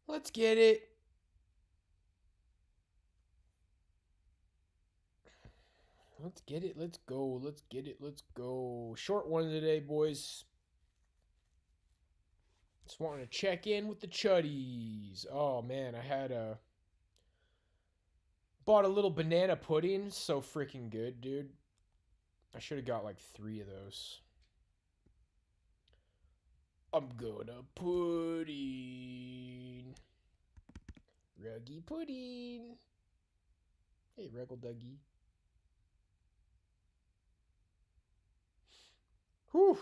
Let's get it. Let's get it. Let's go. Let's get it. Let's go. Short one today, boys. Just wanting to check in with the chuddies. Oh man, I had bought a little banana pudding. So freaking good, dude. I should have got like 3 of those. I'm gonna pudding. Ruggy pudding. Hey, Reggle Dougie. Whew.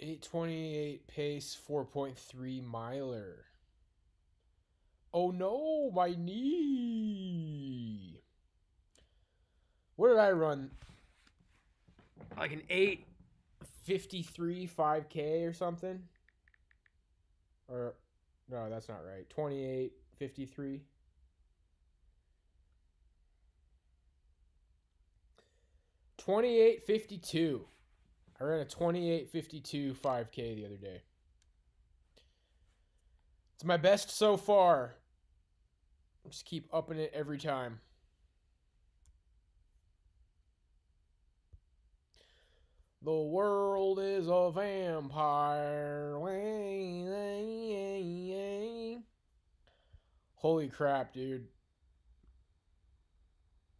.828 pace, 4.3 miler. Oh no, my knee. What did I run? Like an 8:53 5K or something? Or no, that's not right. 28:53. 28:52. I ran a 28:52 5K the other day. It's my best so far. Just keep upping it every time. The world is a vampire. Holy crap, dude.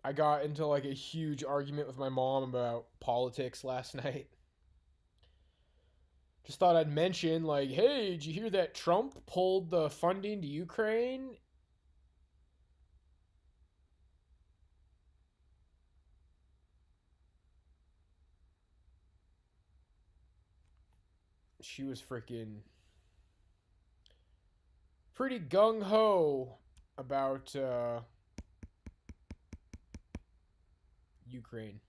I got into like a huge argument with my mom about politics last night. Just thought I'd mention, like, hey, did you hear that Trump pulled the funding to Ukraine? She was freaking pretty gung-ho about Ukraine.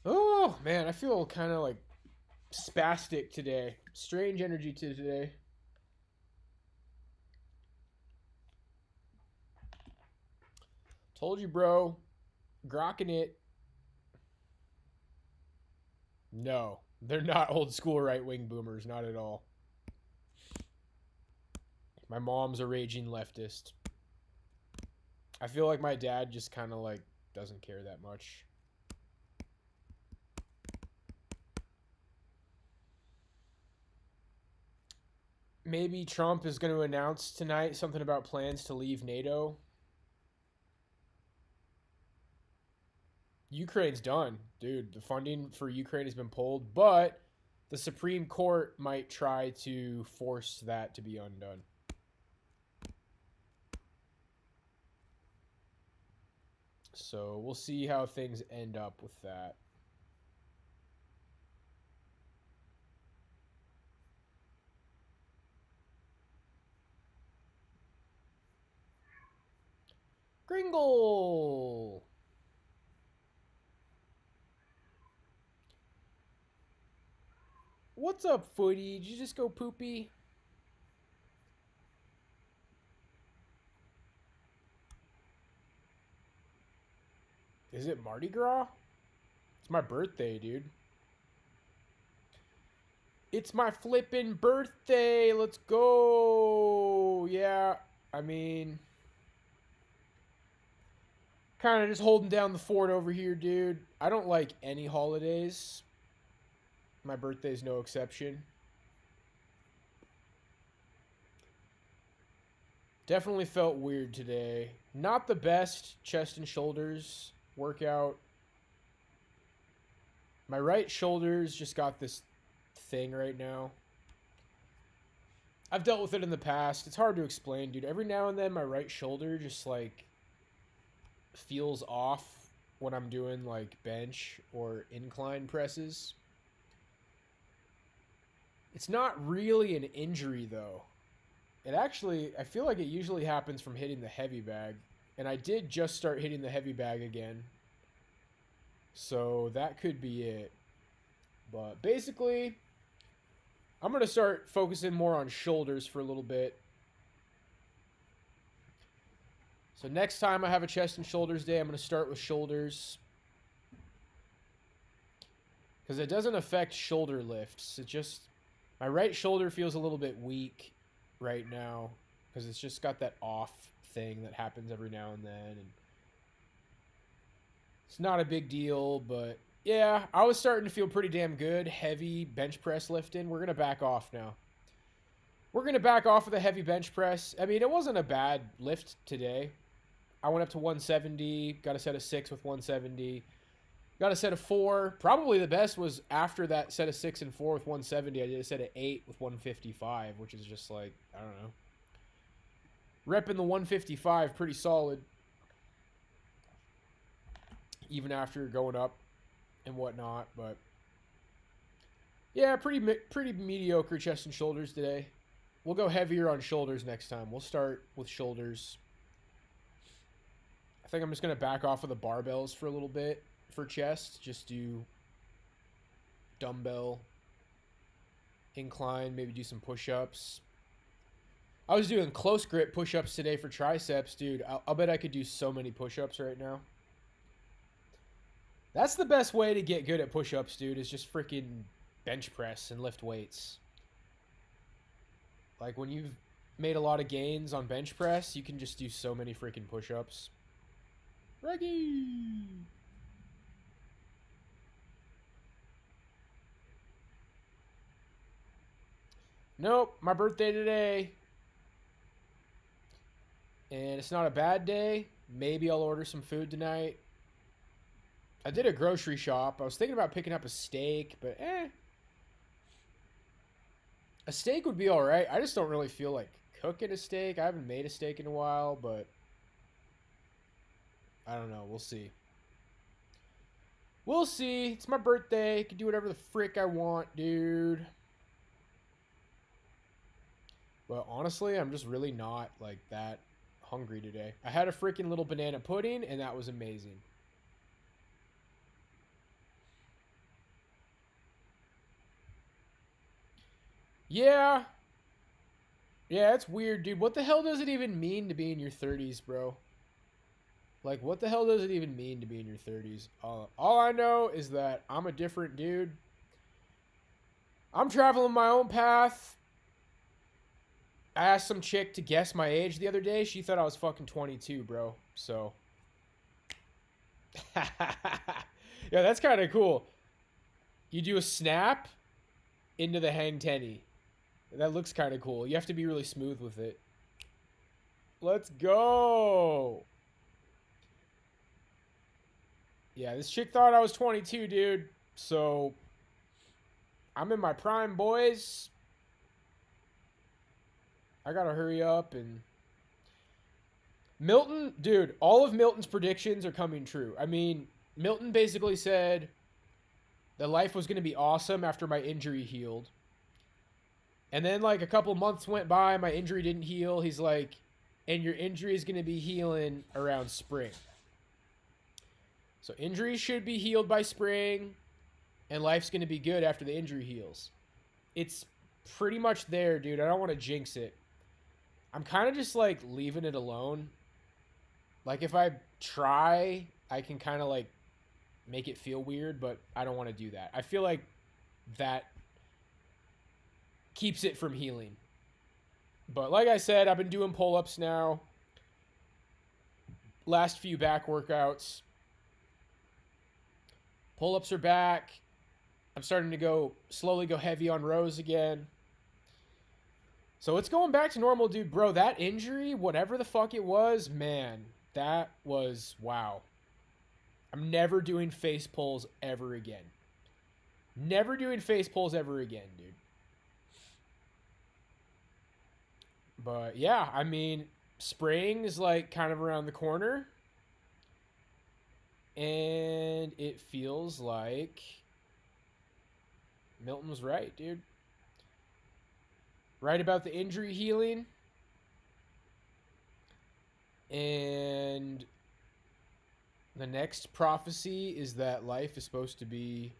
Oh, man, I feel kind of like spastic today. Strange energy to today. Told you, bro. Grokking it. No, they're not old school right-wing boomers, not at all. My mom's a raging leftist. I feel like my dad just kind of like doesn't care that much. Maybe Trump is going to announce tonight something about plans to leave NATO. Ukraine's done, dude. The funding for Ukraine has been pulled, but the Supreme Court might try to force that to be undone. So we'll see how things end up with that. Gringle! What's up, Footy? Did you just go poopy? Is it Mardi Gras? It's my birthday, dude. It's my flippin' birthday. Let's go. Yeah, I mean, kind of just holding down the fort over here, dude. I don't like any holidays. My birthday's no exception. Definitely felt weird today. Not the best chest and shoulders workout. My right shoulder's just got this thing right now. I've dealt with it in the past. It's hard to explain, dude. Every now and then my right shoulder just like feels off. when I'm doing like bench or incline presses. It's not really an injury though. It actually, I feel like it usually happens from hitting the heavy bag. And I did just start hitting the heavy bag again. So that could be it. But basically, I'm going to start focusing more on shoulders for a little bit. So next time I have a chest and shoulders day, I'm going to start with shoulders. Because it doesn't affect shoulder lifts. It just, my right shoulder feels a little bit weak right now. Because it's just got that off thing that happens every now and then. And it's not a big deal, but yeah, I was starting to feel pretty damn good. Heavy bench press lifting. We're going to back off now. We're going to back off of the heavy bench press. I mean, it wasn't a bad lift today. I went up to 170, got a set of 6 with 170, got a set of 4. Probably the best was after that set of 6 and 4 with 170. I did a set of 8 with 155, which is just like, I don't know. Repping the 155 pretty solid. Even after going up and whatnot, but yeah, pretty mediocre chest and shoulders today. We'll go heavier on shoulders next time. We'll start with shoulders. I think I'm just going to back off of the barbells for a little bit for chest. Just do dumbbell incline, maybe do some push-ups. I was doing close grip push-ups today for triceps, dude. I'll bet I could do so many push-ups right now. That's the best way to get good at push-ups, dude, is just freaking bench press and lift weights. Like, when you've made a lot of gains on bench press, you can just do so many freaking push-ups. Reggie! Nope, my birthday today. And it's not a bad day. Maybe I'll order some food tonight. I did a grocery shop. I was thinking about picking up a steak, but a steak would be alright. I just don't really feel like cooking a steak. I haven't made a steak in a while, but I don't know. We'll see. We'll see. It's my birthday. I can do whatever the frick I want, dude. But honestly, I'm just really not like that hungry today. I had a freaking little banana pudding, and that was amazing. Yeah. Yeah, it's weird, dude. What the hell does it even mean to be in your 30s, bro? Like, what the hell does it even mean to be in your 30s? All I know is that I'm a different dude. I'm traveling my own path. I asked some chick to guess my age the other day. She thought I was fucking 22, bro. So. Yeah, that's kind of cool. You do a snap into the hang tenny. That looks kind of cool. You have to be really smooth with it. Let's go. Yeah, this chick thought I was 22, dude. So, I'm in my prime, boys. I gotta hurry up and... Milton, dude, all of Milton's predictions are coming true. I mean, Milton basically said that life was going to be awesome after my injury healed. And then, like, a couple months went by, my injury didn't heal. He's like, and your injury is going to be healing around spring. So injuries should be healed by spring, and life's going to be good after the injury heals. It's pretty much there, dude. I don't want to jinx it. I'm kind of just, like, leaving it alone. Like, if I try, I can kind of, like, make it feel weird, but I don't want to do that. I feel like that keeps it from healing. But like I said, I've been doing pull-ups now. Last few back workouts. Pull-ups are back. I'm starting to slowly go heavy on rows again. So it's going back to normal, dude. Bro, that injury, whatever the fuck it was, man, that was, wow. I'm never doing face pulls ever again. Never doing face pulls ever again, dude. But yeah, I mean, spring is like kind of around the corner. And it feels like Milton was right, dude. Right about the injury healing. And the next prophecy is that life is supposed to be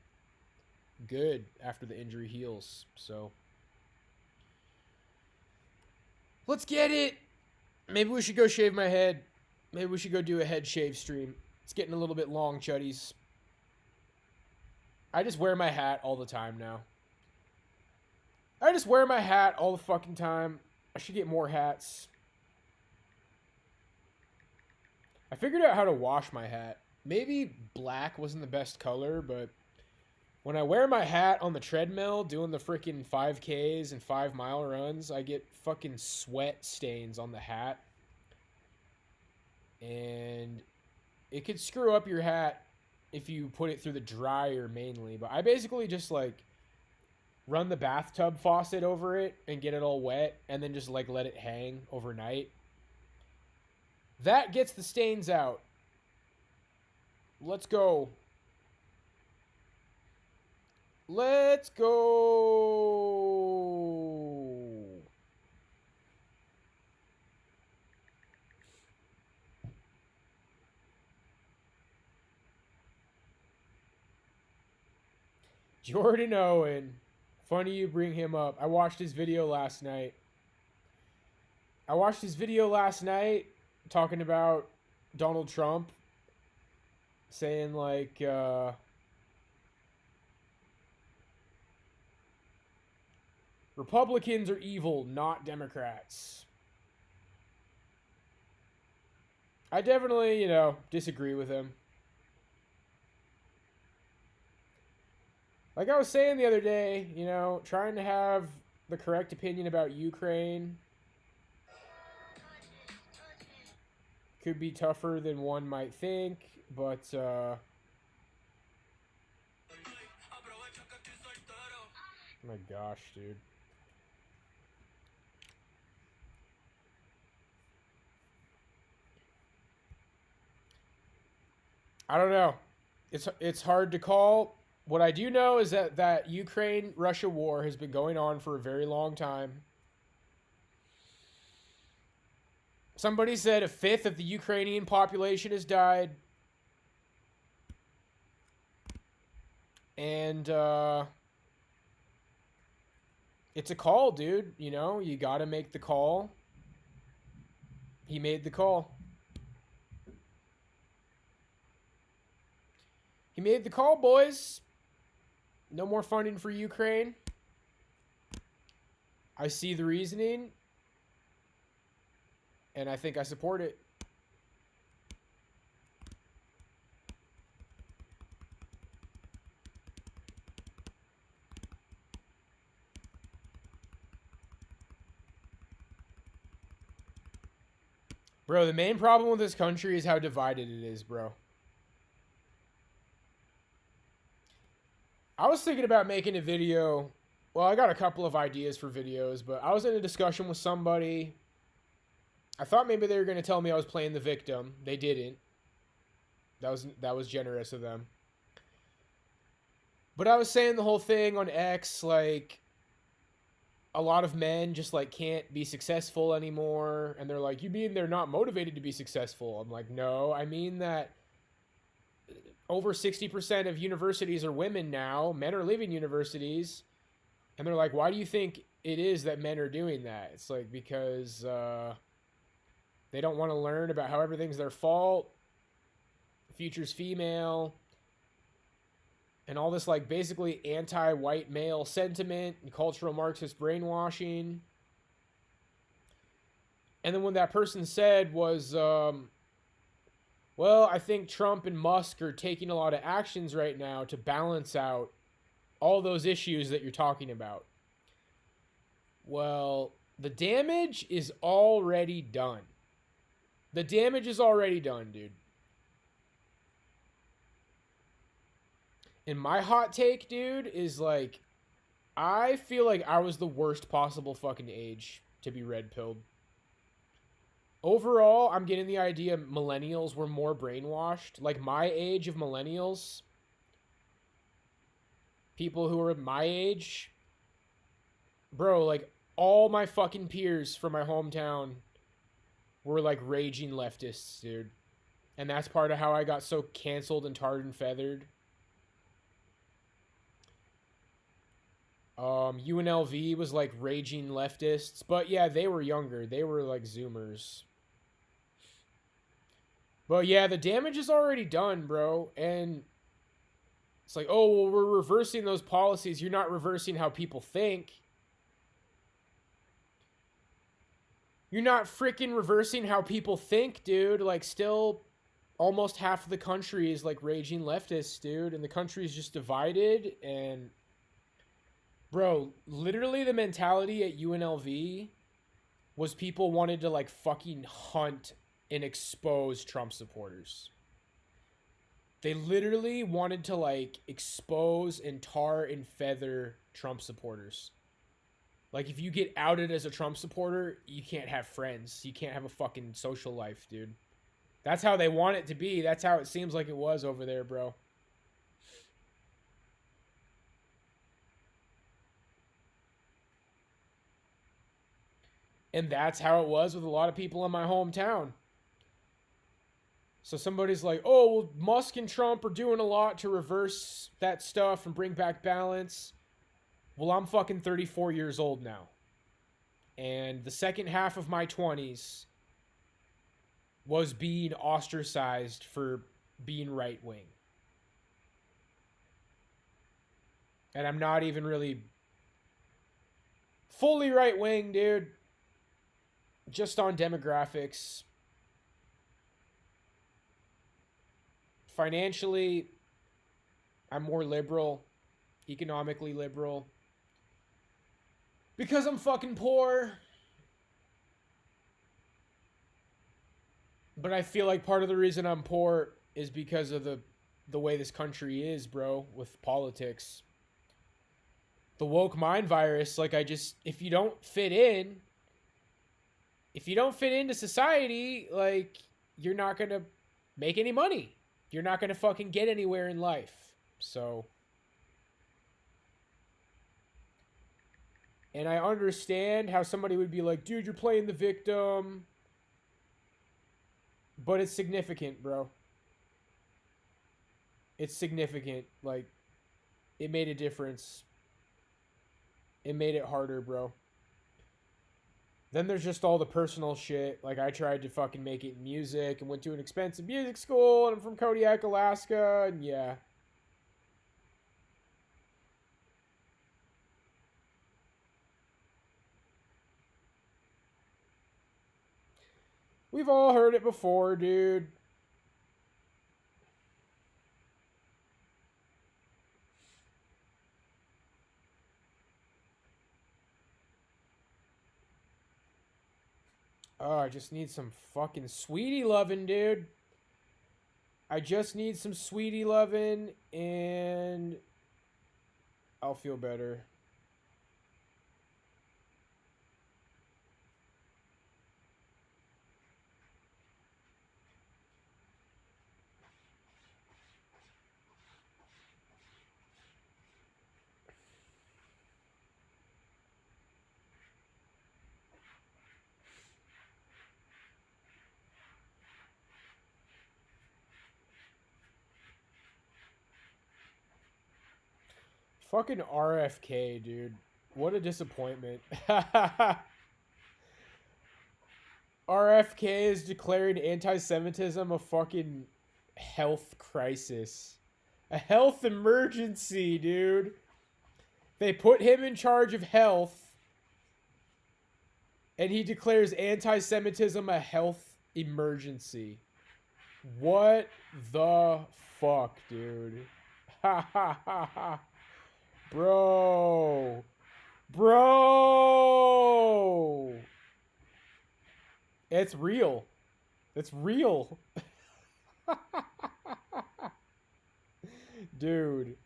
good after the injury heals. So let's get it. Maybe we should go shave my head. Maybe we should go do a head shave stream. It's getting a little bit long, chuddies. I just wear my hat all the time now. I just wear my hat all the fucking time. I should get more hats. I figured out how to wash my hat. Maybe black wasn't the best color, but when I wear my hat on the treadmill doing the freaking 5Ks and 5-mile runs, I get fucking sweat stains on the hat. And it could screw up your hat if you put it through the dryer mainly. But I basically just like run the bathtub faucet over it and get it all wet and then just like let it hang overnight. That gets the stains out. Let's go. Let's go. Jordan Owen. Funny you bring him up. I watched his video last night. Talking about Donald Trump. Saying like, Republicans are evil, not Democrats. I definitely, disagree with him. Like I was saying the other day, trying to have the correct opinion about Ukraine could be tougher than one might think, but, oh my gosh, dude. I don't know. It's hard to call. What I do know is that Ukraine-Russia war has been going on for a very long time. Somebody said 1/5 of the Ukrainian population has died. And it's a call, dude. You gotta make the call. He made the call. He made the call, boys. No more funding for Ukraine. I see the reasoning. And I think I support it. Bro, the main problem with this country is how divided it is, bro. I was thinking about making a video. Well, I got a couple of ideas for videos, but I was in a discussion with somebody. I thought maybe they were going to tell me I was playing the victim. They didn't. That was generous of them. But I was saying the whole thing on X, like, a lot of men just, like, can't be successful anymore. And they're like, you mean they're not motivated to be successful? I'm like, no, I mean that over 60% of universities are women now. Men are leaving universities. And they're like, why do you think it is that men are doing that? It's like, because they don't want to learn about how everything's their fault. The future's female. And all this, like, basically anti-white male sentiment and cultural Marxist brainwashing. And then what that person said was, well, I think Trump and Musk are taking a lot of actions right now to balance out all those issues that you're talking about. Well, the damage is already done. The damage is already done, dude. And my hot take, dude, is like, I feel like I was the worst possible fucking age to be red-pilled. Overall, I'm getting the idea millennials were more brainwashed. Like my age of millennials, people who are my age, bro, like all my fucking peers from my hometown were like raging leftists, dude. And that's part of how I got so canceled and tarred and feathered. UNLV was like raging leftists, but yeah, they were younger. They were like Zoomers. But yeah, the damage is already done, bro. And it's like, oh, well, we're reversing those policies. You're not reversing how people think. You're not freaking reversing how people think, dude. Like, still, almost half of the country is like raging leftists, dude. And the country is just divided. And, bro, literally the mentality at UNLV was people wanted to like fucking hunt and expose Trump supporters. They literally wanted to like expose and tar and feather Trump supporters. Like if you get outed as a Trump supporter, you can't have friends. You can't have a fucking social life, dude. That's how they want it to be. That's how it seems like it was over there, bro. And that's how it was with a lot of people in my hometown. So somebody's like, oh, well, Musk and Trump are doing a lot to reverse that stuff and bring back balance. Well, I'm fucking 34 years old now. And the second half of my 20s was being ostracized for being right wing. And I'm not even really fully right wing, dude. Just on demographics. Financially, I'm more liberal, economically liberal. Because I'm fucking poor. But I feel like part of the reason I'm poor is because of the way this country is, bro, with politics. The woke mind virus, like if you don't fit into society, like you're not going to make any money. You're not going to fucking get anywhere in life. So, and I understand how somebody would be like, dude, you're playing the victim. But it's significant, bro. It's significant. Like, it made a difference. It made it harder, bro. Then there's just all the personal shit. Like, I tried to fucking make it in music and went to an expensive music school, and I'm from Kodiak, Alaska, and yeah. We've all heard it before, dude. Oh, I just need some fucking sweetie loving, dude. I just need some sweetie loving, and I'll feel better. Fucking RFK, dude. What a disappointment. RFK is declaring anti-Semitism a fucking health crisis. A health emergency, dude. They put him in charge of health, and he declares anti-Semitism a health emergency. What the fuck, dude? Ha ha ha ha. Bro. Bro. It's real. It's real. Dude.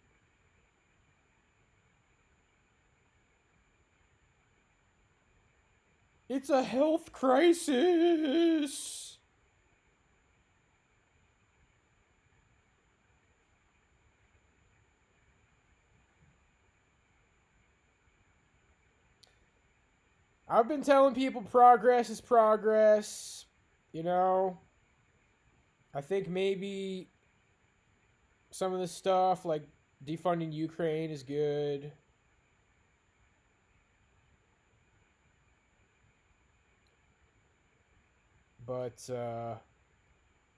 It's a health crisis. I've been telling people progress is progress. You know, I think maybe some of the stuff like defunding Ukraine is good. But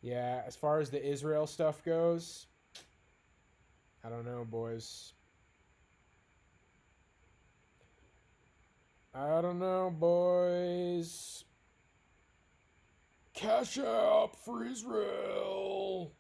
yeah, as far as the Israel stuff goes, I don't know, boys. I don't know, boys. Cash up for Israel.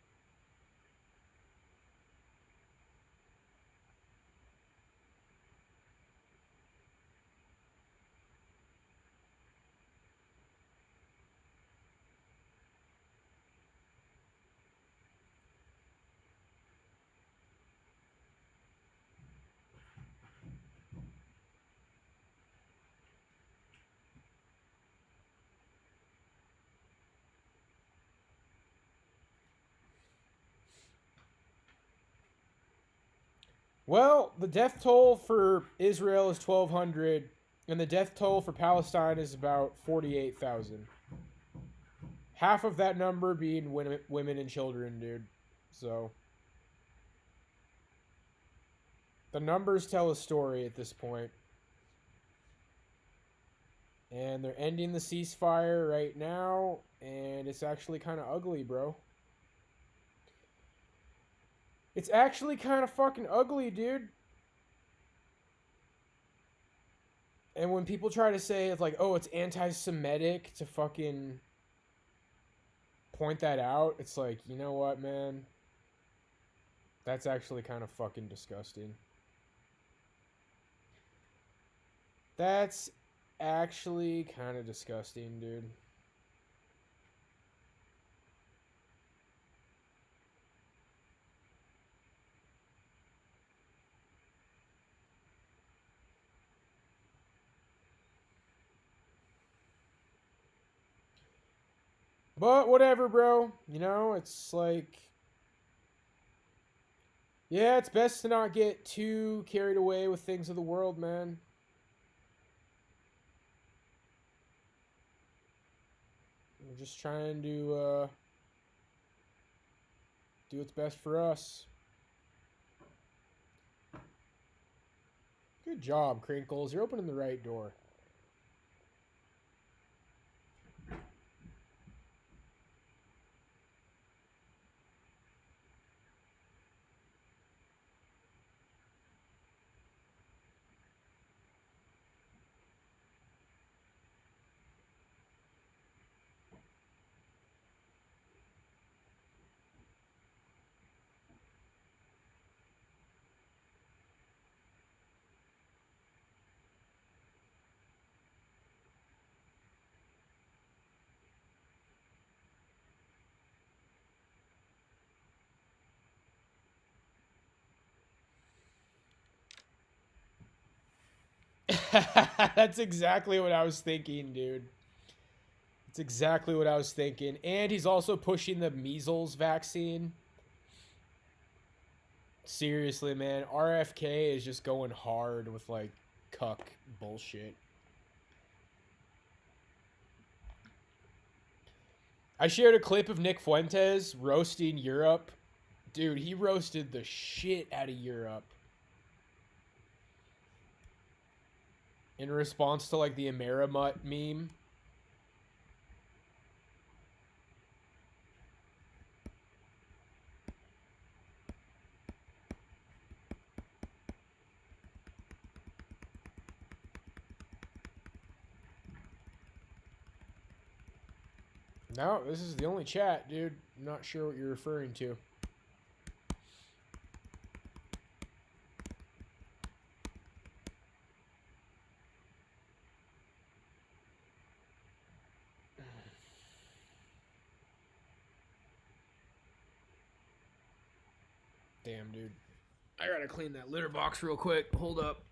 Well, the death toll for Israel is 1,200, and the death toll for Palestine is about 48,000. Half of that number being women and children, dude. So the numbers tell a story at this point. And they're ending the ceasefire right now, and it's actually kind of ugly, bro. It's actually kind of fucking ugly, dude. And when people try to say it's like, oh, it's anti-Semitic to fucking point that out, it's like, you know what, man? That's actually kind of fucking disgusting. That's actually kind of disgusting, dude. But whatever, bro. You know, it's like, yeah, it's best to not get too carried away with things of the world, man. We're just trying to do what's best for us. Good job, Crinkles. You're opening the right door. That's exactly what I was thinking, dude. That's exactly what I was thinking. And he's also pushing the measles vaccine. Seriously, man. RFK is just going hard with, like, cuck bullshit. I shared a clip of Nick Fuentes roasting Europe. Dude, he roasted the shit out of Europe. In response to, like, the Amerimut meme. No, this is the only chat, dude. I'm not sure what you're referring to. Damn, dude. I gotta clean that litter box real quick. Hold up.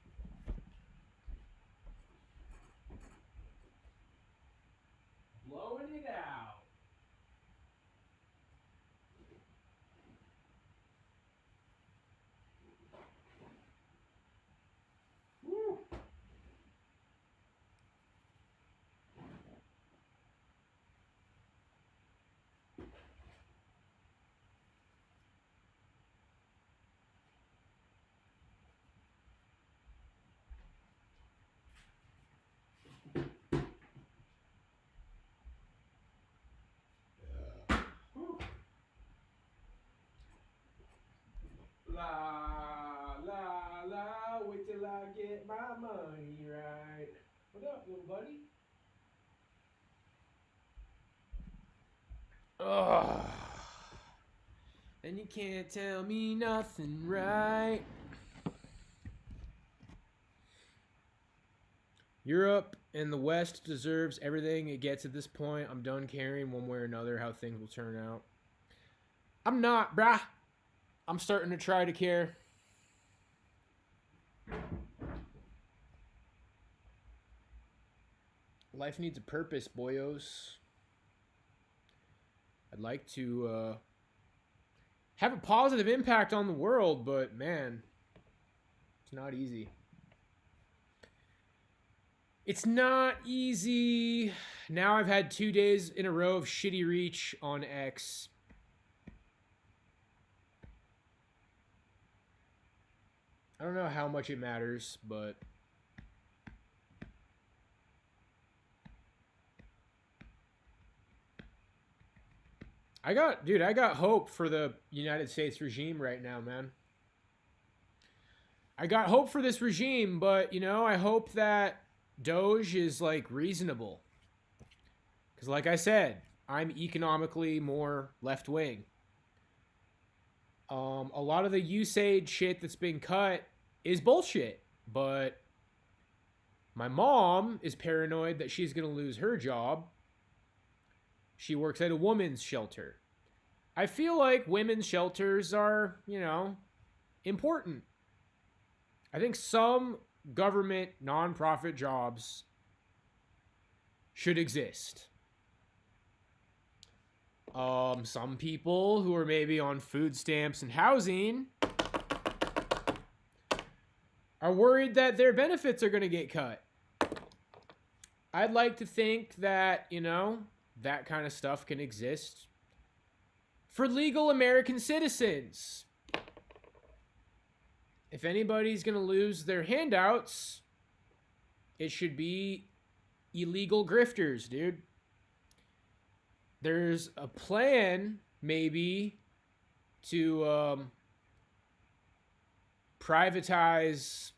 up, little buddy? Ugh. And you can't tell me nothing, right? Europe and the West deserves everything it gets at this point. I'm done caring one way or another how things will turn out. I'm not, brah. I'm starting to try to care. Life needs a purpose, boyos. I'd like to have a positive impact on the world, but man, it's not easy. It's not easy. Now I've had 2 days in a row of shitty reach on X. I don't know how much it matters, but I got hope for the United States regime right now, man. I got hope for this regime, but, you know, I hope that Doge is, like, reasonable. Because, like I said, I'm economically more left-wing. A lot of the USAID shit that's been cut is bullshit, but my mom is paranoid that she's going to lose her job. She works at a women's shelter. I feel like women's shelters are, you know, important. I think some government nonprofit jobs should exist. Some people who are maybe on food stamps and housing are worried that their benefits are going to get cut. I'd like to think that, you know, that kind of stuff can exist for legal American citizens. If anybody's going to lose their handouts, it should be illegal grifters, dude. There's a plan, maybe, to privatize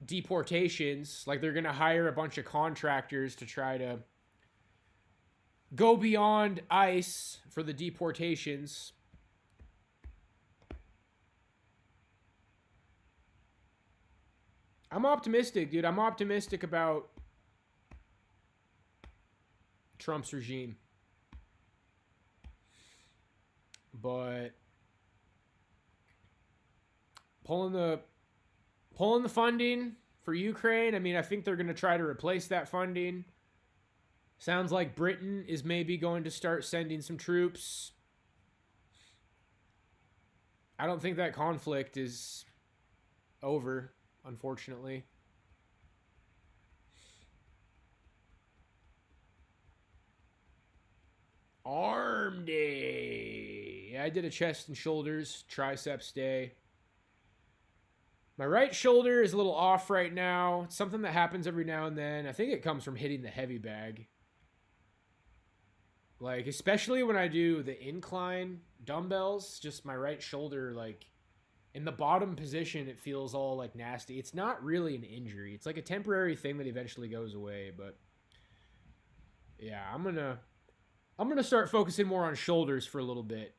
deportations. Like, they're going to hire a bunch of contractors to try to go beyond ICE for the deportations. I'm optimistic, dude. I'm optimistic about Trump's regime. But pulling the funding for Ukraine, I mean, I think they're going to try to replace that funding. Sounds like Britain is maybe going to start sending some troops. I don't think that conflict is over, unfortunately. Arm day. Yeah, I did a chest and shoulders, triceps day. My right shoulder is a little off right now. It's something that happens every now and then. I think it comes from hitting the heavy bag. Like, especially when I do the incline dumbbells, just my right shoulder, like, in the bottom position, it feels all, like, nasty. It's not really an injury. It's like a temporary thing that eventually goes away, but yeah, I'm gonna start focusing more on shoulders for a little bit.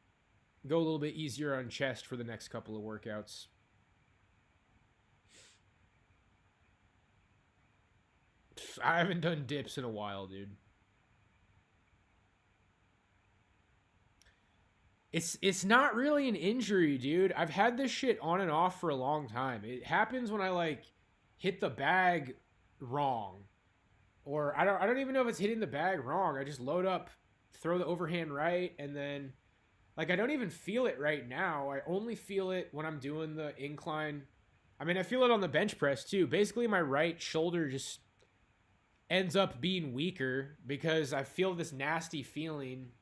Go a little bit easier on chest for the next couple of workouts. I haven't done dips in a while, dude. It's not really an injury, dude. I've had this shit on and off for a long time. It happens when I, like, hit the bag wrong. Or I don't even know if it's hitting the bag wrong. I just load up, throw the overhand right, and then, like, I don't even feel it right now. I only feel it when I'm doing the incline. I mean, I feel it on the bench press too. Basically, my right shoulder just ends up being weaker because I feel this nasty feeling.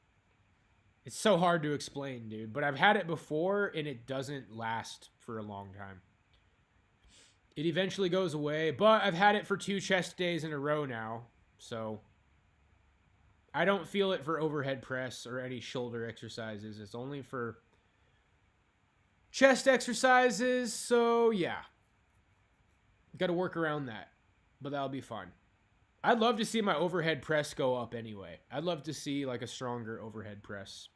It's so hard to explain, dude. But I've had it before, and it doesn't last for a long time. It eventually goes away, but I've had it for 2 chest days in a row now, so I don't feel it for overhead press or any shoulder exercises. It's only for chest exercises, so yeah. Got to work around that, but that'll be fun. I'd love to see my overhead press go up anyway. I'd love to see like a stronger overhead press.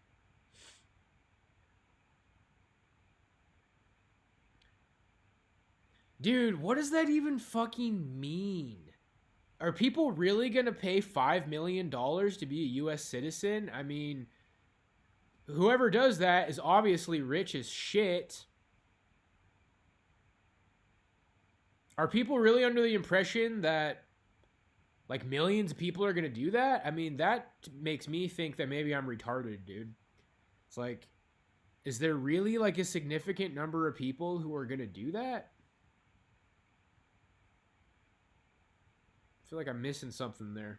Dude, what does that even fucking mean? Are people really gonna pay $5 million to be a US citizen? I mean, whoever does that is obviously rich as shit. Are people really under the impression that like millions of people are gonna do that? I mean, that makes me think that maybe I'm retarded, dude. It's like, is there really like a significant number of people who are gonna do that? I feel like I'm missing something there.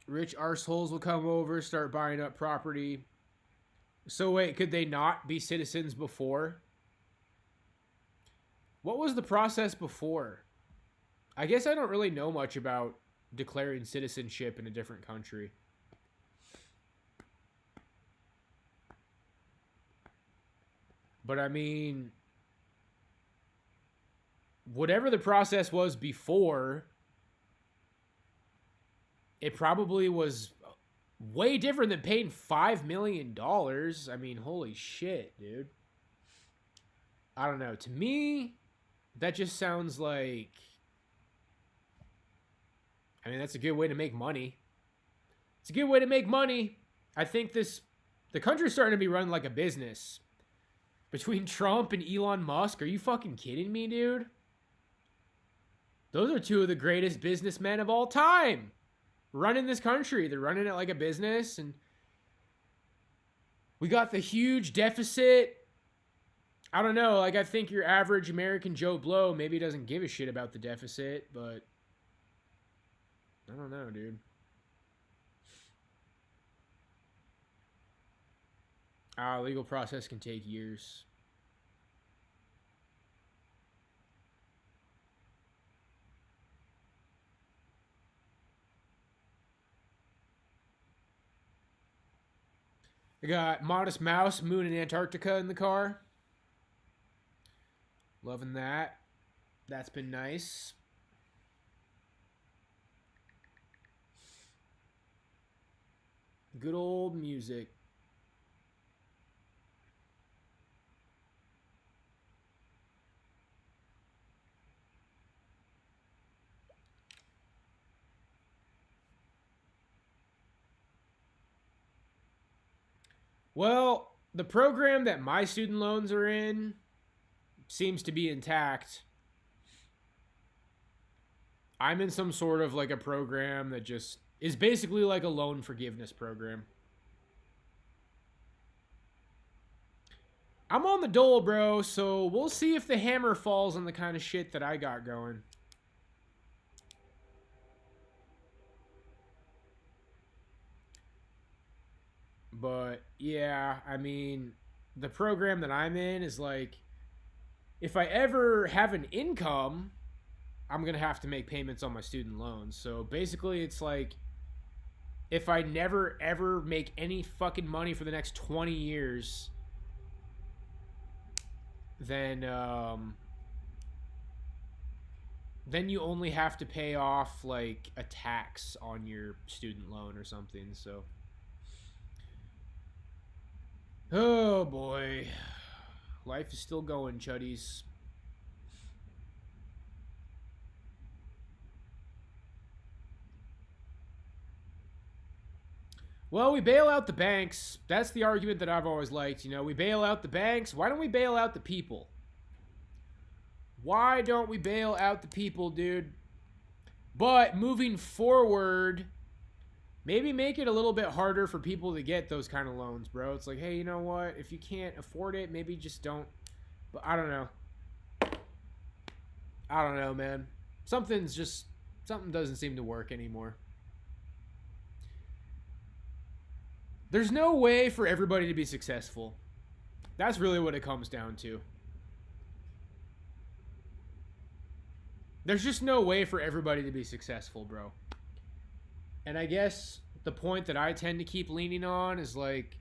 Rich arseholes will come over, start buying up property. So wait, could they not be citizens before? What was the process before? I guess I don't really know much about declaring citizenship in a different country. But I mean, whatever the process was before, it probably was way different than paying $5 million. I mean, holy shit, dude. I don't know. To me, that just sounds like... I mean, that's a good way to make money. It's a good way to make money. I think the country's starting to be run like a business. Between Trump and Elon Musk, are you fucking kidding me, dude? Those are two of the greatest businessmen of all time. Running this country. They're running it like a business, and we got the huge deficit. I don't know, like I think your average American Joe Blow maybe doesn't give a shit about the deficit, but I don't know, dude. Legal process can take years. I got Modest Mouse, Moon, and Antarctica in the car. Loving that. That's been nice. Good old music. Well, the program that my student loans are in seems to be intact. I'm in some sort of like a program that just is basically like a loan forgiveness program. I'm on the dole, bro, so we'll see if the hammer falls on the kind of shit that I got going. But yeah, I mean, the program that I'm in is like, if I ever have an income, I'm going to have to make payments on my student loans. So basically it's like, if I never ever make any fucking money for the next 20 years, then you only have to pay off like a tax on your student loan or something. So oh boy, life is still going, chuddies. Well, we bail out the banks. That's the argument that I've always liked. You know, we bail out the banks. Why don't we bail out the people? Why don't we bail out the people, dude? But moving forward, maybe make it a little bit harder for people to get those kind of loans, bro. It's like, hey, you know what? If you can't afford it, maybe just don't. But I don't know. I don't know, man. Something doesn't seem to work anymore. There's no way for everybody to be successful. That's really what it comes down to. There's just no way for everybody to be successful, bro. And I guess the point that I tend to keep leaning on is like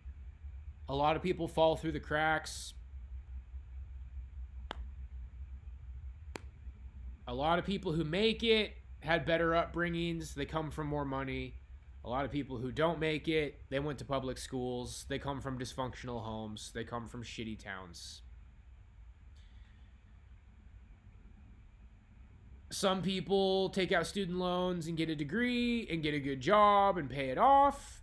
a lot of people fall through the cracks. A lot of people who make it had better upbringings. They come from more money. A lot of people who don't make it, they went to public schools. They come from dysfunctional homes. They come from shitty towns. Some people take out student loans and get a degree and get a good job and pay it off.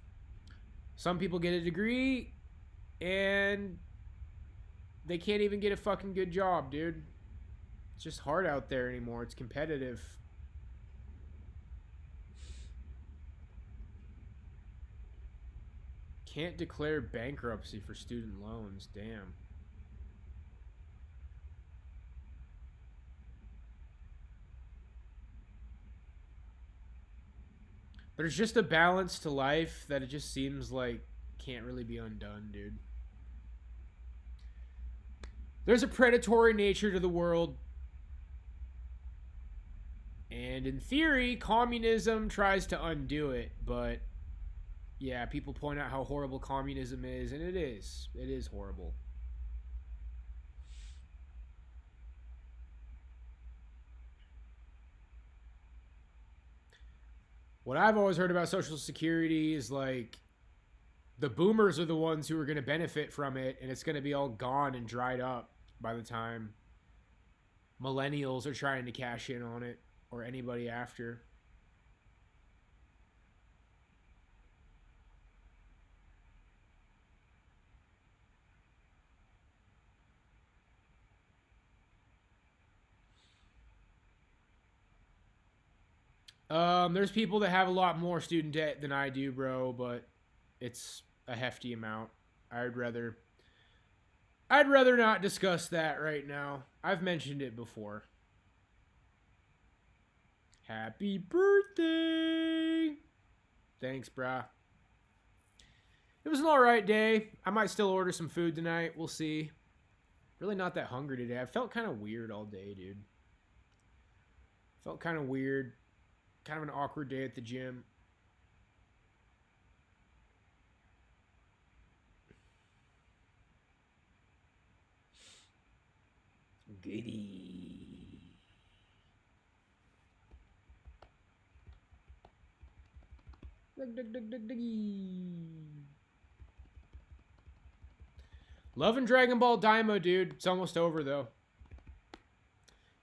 Some people get a degree and they can't even get a fucking good job, dude. It's just hard out there anymore. It's competitive. Can't declare bankruptcy for student loans. Damn. There's just a balance to life that it just seems like can't really be undone, dude. There's a predatory nature to the world. And in theory, communism tries to undo it, but yeah, people point out how horrible communism is, and it is. It is horrible. What I've always heard about Social Security is like the boomers are the ones who are going to benefit from it, and it's going to be all gone and dried up by the time millennials are trying to cash in on it, or anybody after. There's people that have a lot more student debt than I do, bro, but it's a hefty amount. I'd rather not discuss that right now. I've mentioned it before. Happy birthday! Thanks, brah. It was an alright day. I might still order some food tonight. We'll see. Really not that hungry today. I felt kind of weird all day, dude. Felt kind of weird. Kind of an awkward day at the gym. Goody. Loving Dragon Ball Daima, dude. It's almost over, though.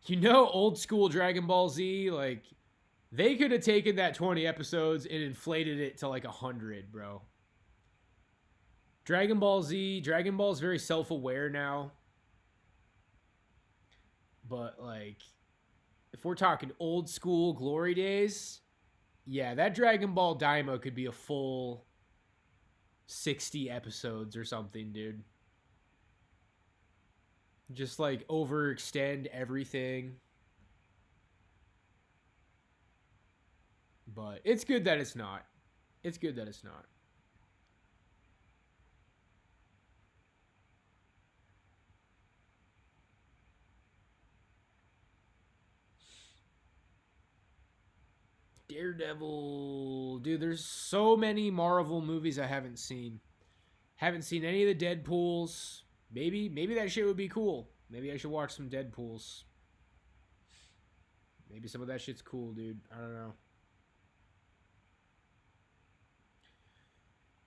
You know, old school Dragon Ball Z, like, they could have taken that 20 episodes and inflated it to like 100, bro. Dragon Ball Z, Dragon Ball is very self-aware now. But, like, if we're talking old school glory days, yeah, that Dragon Ball Daima could be a full 60 episodes or something, dude. Just, like, overextend everything. But it's good that it's not. It's good that it's not. Daredevil. Dude, there's so many Marvel movies I haven't seen. Haven't seen any of the Deadpools. Maybe that shit would be cool. Maybe I should watch some Deadpools. Maybe some of that shit's cool, dude. I don't know.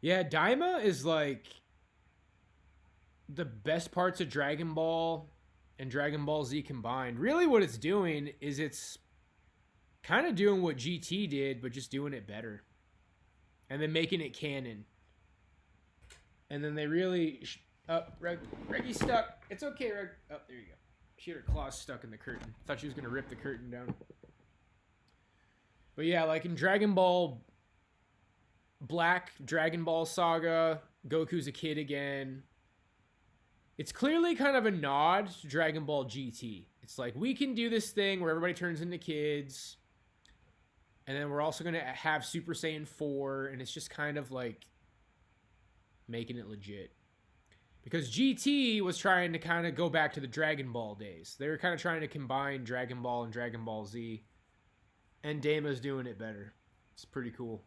Yeah, Daima is like the best parts of Dragon Ball and Dragon Ball Z combined. Really what it's doing is it's kind of doing what GT did, but just doing it better. And then making it canon. And then they really... Reggie's stuck. It's okay, Reg. Oh, there you go. She had her claws stuck in the curtain. Thought she was going to rip the curtain down. But yeah, like in Dragon Ball... Black Dragon Ball Saga, Goku's a kid again. It's clearly kind of a nod to Dragon Ball GT. It's like, we can do this thing where everybody turns into kids. And then we're also going to have Super Saiyan 4. And it's just kind of like making it legit. Because GT was trying to kind of go back to the Dragon Ball days. They were kind of trying to combine Dragon Ball and Dragon Ball Z. And Daima's doing it better. It's pretty cool.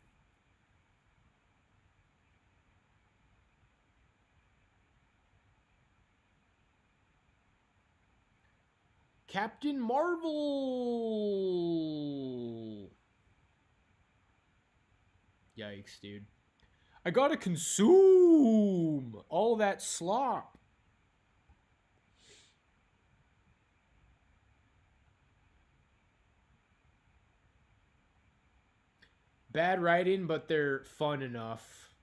Captain Marvel. Yikes, dude. I gotta consume all that slop. Bad writing, but they're fun enough.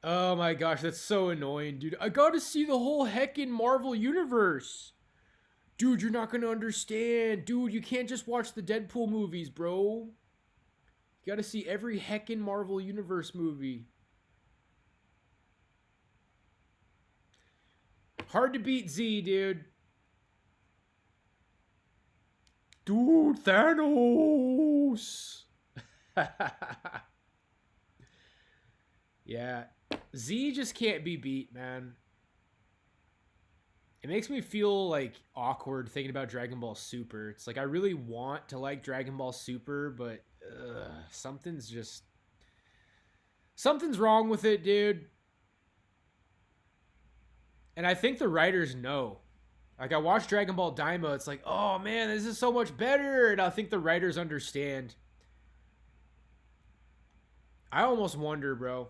Oh my gosh, that's so annoying, dude. I gotta see the whole heckin' Marvel universe. Dude, you're not gonna understand. Dude, you can't just watch the Deadpool movies, bro. You gotta see every heckin' Marvel universe movie. Hard to beat Z, dude. Dude, Thanos. Yeah. Z just can't be beat, man. It makes me feel like awkward thinking about Dragon Ball Super. It's like I really want to like Dragon Ball Super, but something's wrong with it, dude. And I think the writers know. Like I watched Dragon Ball Daima, it's like, oh man, this is so much better, and I think the writers understand. I almost wonder, bro.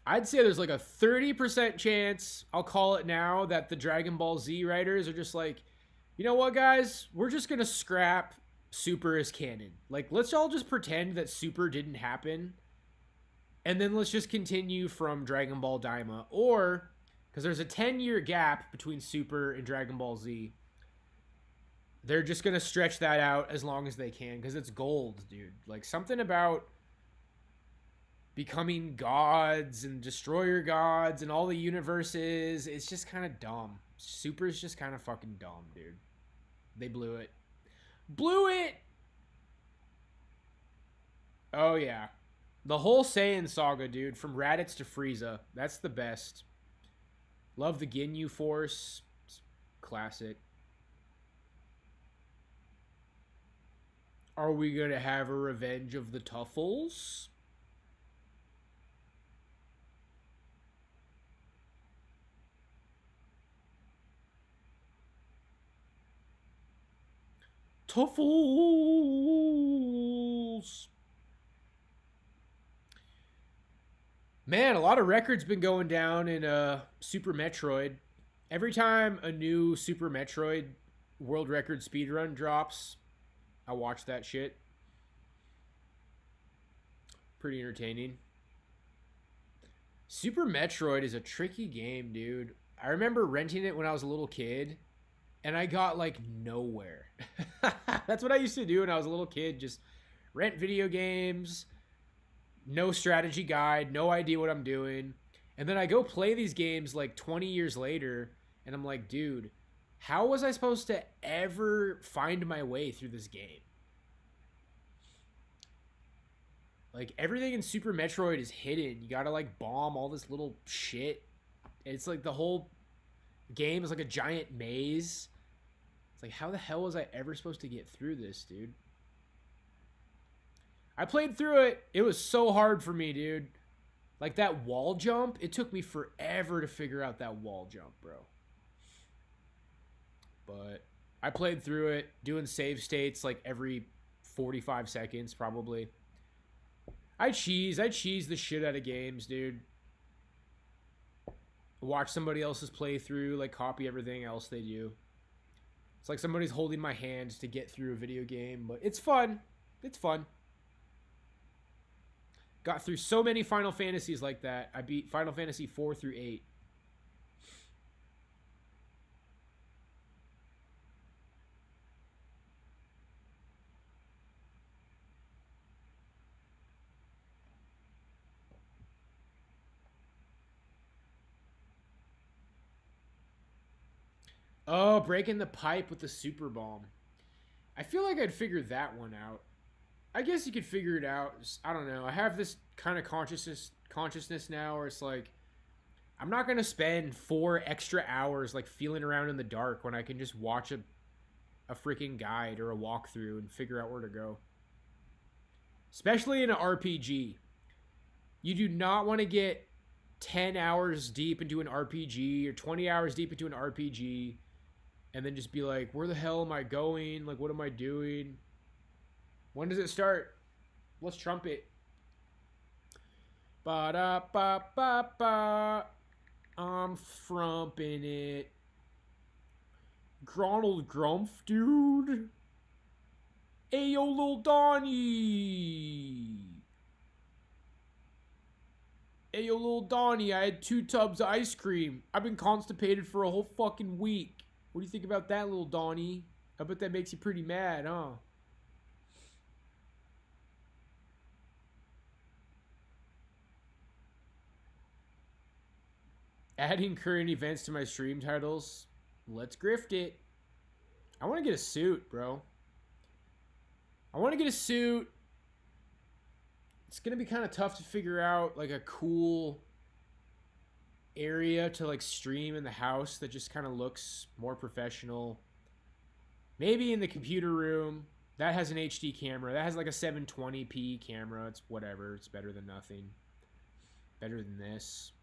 I'd say there's like a 30% chance, I'll call it now, that the Dragon Ball Z writers are just like, you know what, guys? We're just going to scrap Super as canon. Like, let's all just pretend that Super didn't happen. And then let's just continue from Dragon Ball Daima. Or, because there's a 10-year gap between Super and Dragon Ball Z, they're just going to stretch that out as long as they can. Because it's gold, dude. Like, something about becoming gods and destroyer gods and all the universes, it's just kind of dumb. Super's just kind of fucking dumb, dude. They blew it. Blew it! Oh, yeah. The whole Saiyan saga, dude, from Raditz to Frieza. That's the best. Love the Ginyu Force. It's classic. Are we gonna have a revenge of the Tuffles? Tuffles. Man, a lot of records been going down in Super Metroid. Every time a new Super Metroid world record speedrun drops, I watch that shit. Pretty entertaining. Super Metroid is a tricky game, dude. I remember renting it when I was a little kid, and I got like nowhere. That's what I used to do when I was a little kid. Just rent video games, no strategy guide, no idea what I'm doing. And then I go play these games like 20 years later, and I'm like, dude, how was I supposed to ever find my way through this game? Like, everything in Super Metroid is hidden. You gotta, like, bomb all this little shit. It's like the whole game is like a giant maze. It's like, how the hell was I ever supposed to get through this, dude? I played through it. It was so hard for me, dude. Like, that wall jump, it took me forever to figure out that wall jump, bro. But I played through it, doing save states like every 45 seconds, probably. I cheese the shit out of games, dude. Watch somebody else's playthrough, like copy everything else they do. It's like somebody's holding my hand to get through a video game, but it's fun. It's fun. Got through so many Final Fantasies like that. I beat Final Fantasy 4 through 8. Oh, breaking the pipe with the super bomb. I feel like I'd figure that one out. I guess you could figure it out. I don't know. I have this kind of consciousness now where it's like, I'm not going to spend 4 extra hours like feeling around in the dark when I can just watch a freaking guide or a walkthrough and figure out where to go. Especially in an RPG. You do not want to get 10 hours deep into an RPG or 20 hours deep into an RPG and then just be like, where the hell am I going? Like, what am I doing? When does it start? Let's trumpet. Ba-da-ba-ba-ba. I'm frumping it. Gronald Grumpf, dude. Ayo, Lil Donnie. Ayo, Lil Donnie, I had 2 tubs of ice cream. I've been constipated for a whole fucking week. What do you think about that, Lil Donnie? I bet that makes you pretty mad, huh? Adding current events to my stream titles. Let's grift it. I want to get a suit, bro. I want to get a suit. It's going to be kind of tough to figure out like a cool area to like stream in the house that just kind of looks more professional. Maybe in the computer room. That has an HD camera. That has like a 720p camera. It's whatever. It's better than nothing. Better than this.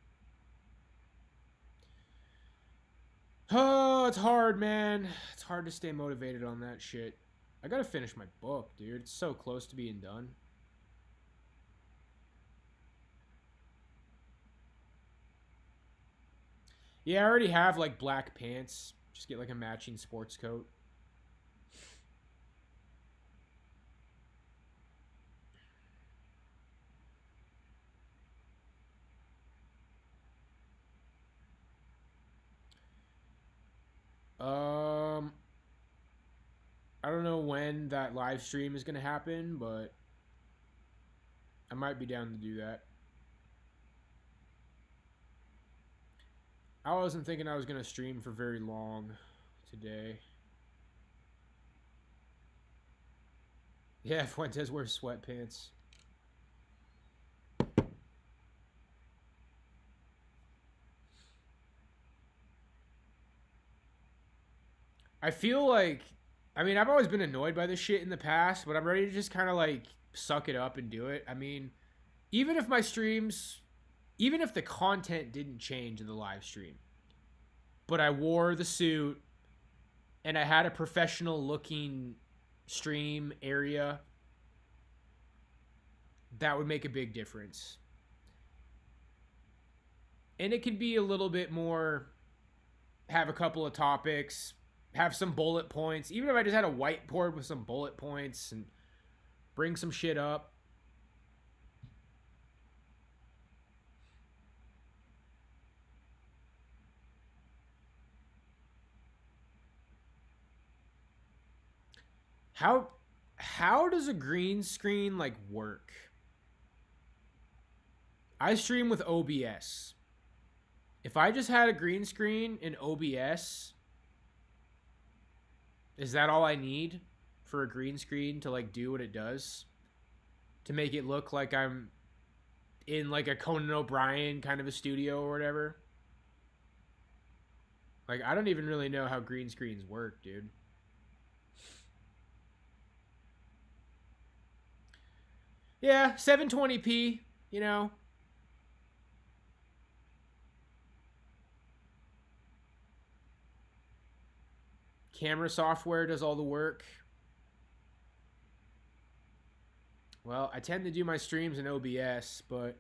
Oh, it's hard, man. It's hard to stay motivated on that shit. I gotta finish my book, dude. It's so close to being done. Yeah, I already have like black pants. Just get like a matching sports coat. I don't know when that live stream is gonna happen, but I might be down to do that. I wasn't thinking I was gonna stream for very long today. Yeah, Fuentes wears sweatpants. I feel like, I mean, I've always been annoyed by this shit in the past, but I'm ready to just kind of like suck it up and do it. I mean, even if my streams, even if the content didn't change in the live stream, but I wore the suit and I had a professional looking stream area, that would make a big difference. And it could be a little bit more, have a couple of topics, have some bullet points. Even if I just had a whiteboard with some bullet points and bring some shit up. How does a green screen like work? I stream with OBS. If I just had a green screen in OBS, is that all I need for a green screen to like do what it does? To make it look like I'm in like a Conan O'Brien kind of a studio or whatever? Like, I don't even really know how green screens work, dude. Yeah, 720p, you know. Camera software does all the work. Well, I tend to do my streams in OBS, but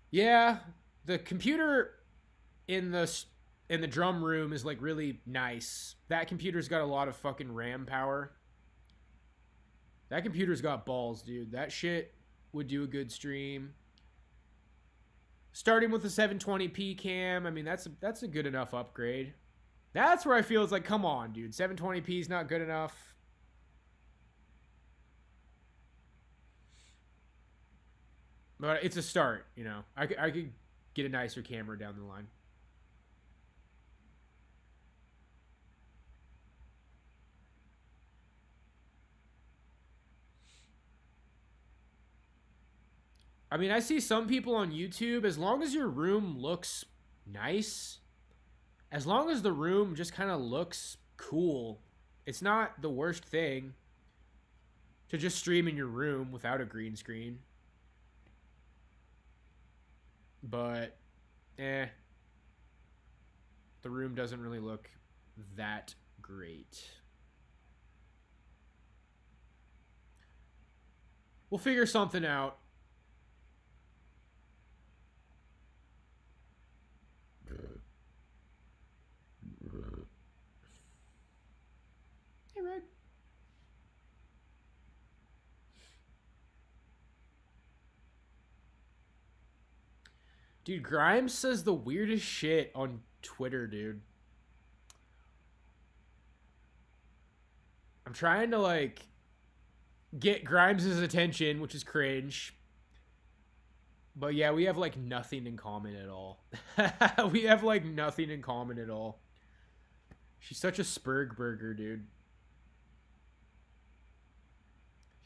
yeah, the computer in the drum room is like really nice. That computer's got a lot of fucking RAM power. That computer's got balls, dude. That shit would do a good stream. Starting with a 720p cam, I mean, that's a good enough upgrade. That's where I feel it's like, come on, dude. 720p is not good enough. But it's a start, you know. I could get a nicer camera down the line. I mean, I see some people on YouTube, as long as your room looks nice, as long as the room just kind of looks cool, it's not the worst thing to just stream in your room without a green screen. But, the room doesn't really look that great. We'll figure something out. Hey, Red. Dude, Grimes says the weirdest shit on Twitter, dude. I'm trying to, like, get Grimes' attention, which is cringe. But yeah, we have, like, nothing in common at all. We have, like, nothing in common at all. She's such a Spurgburger, dude.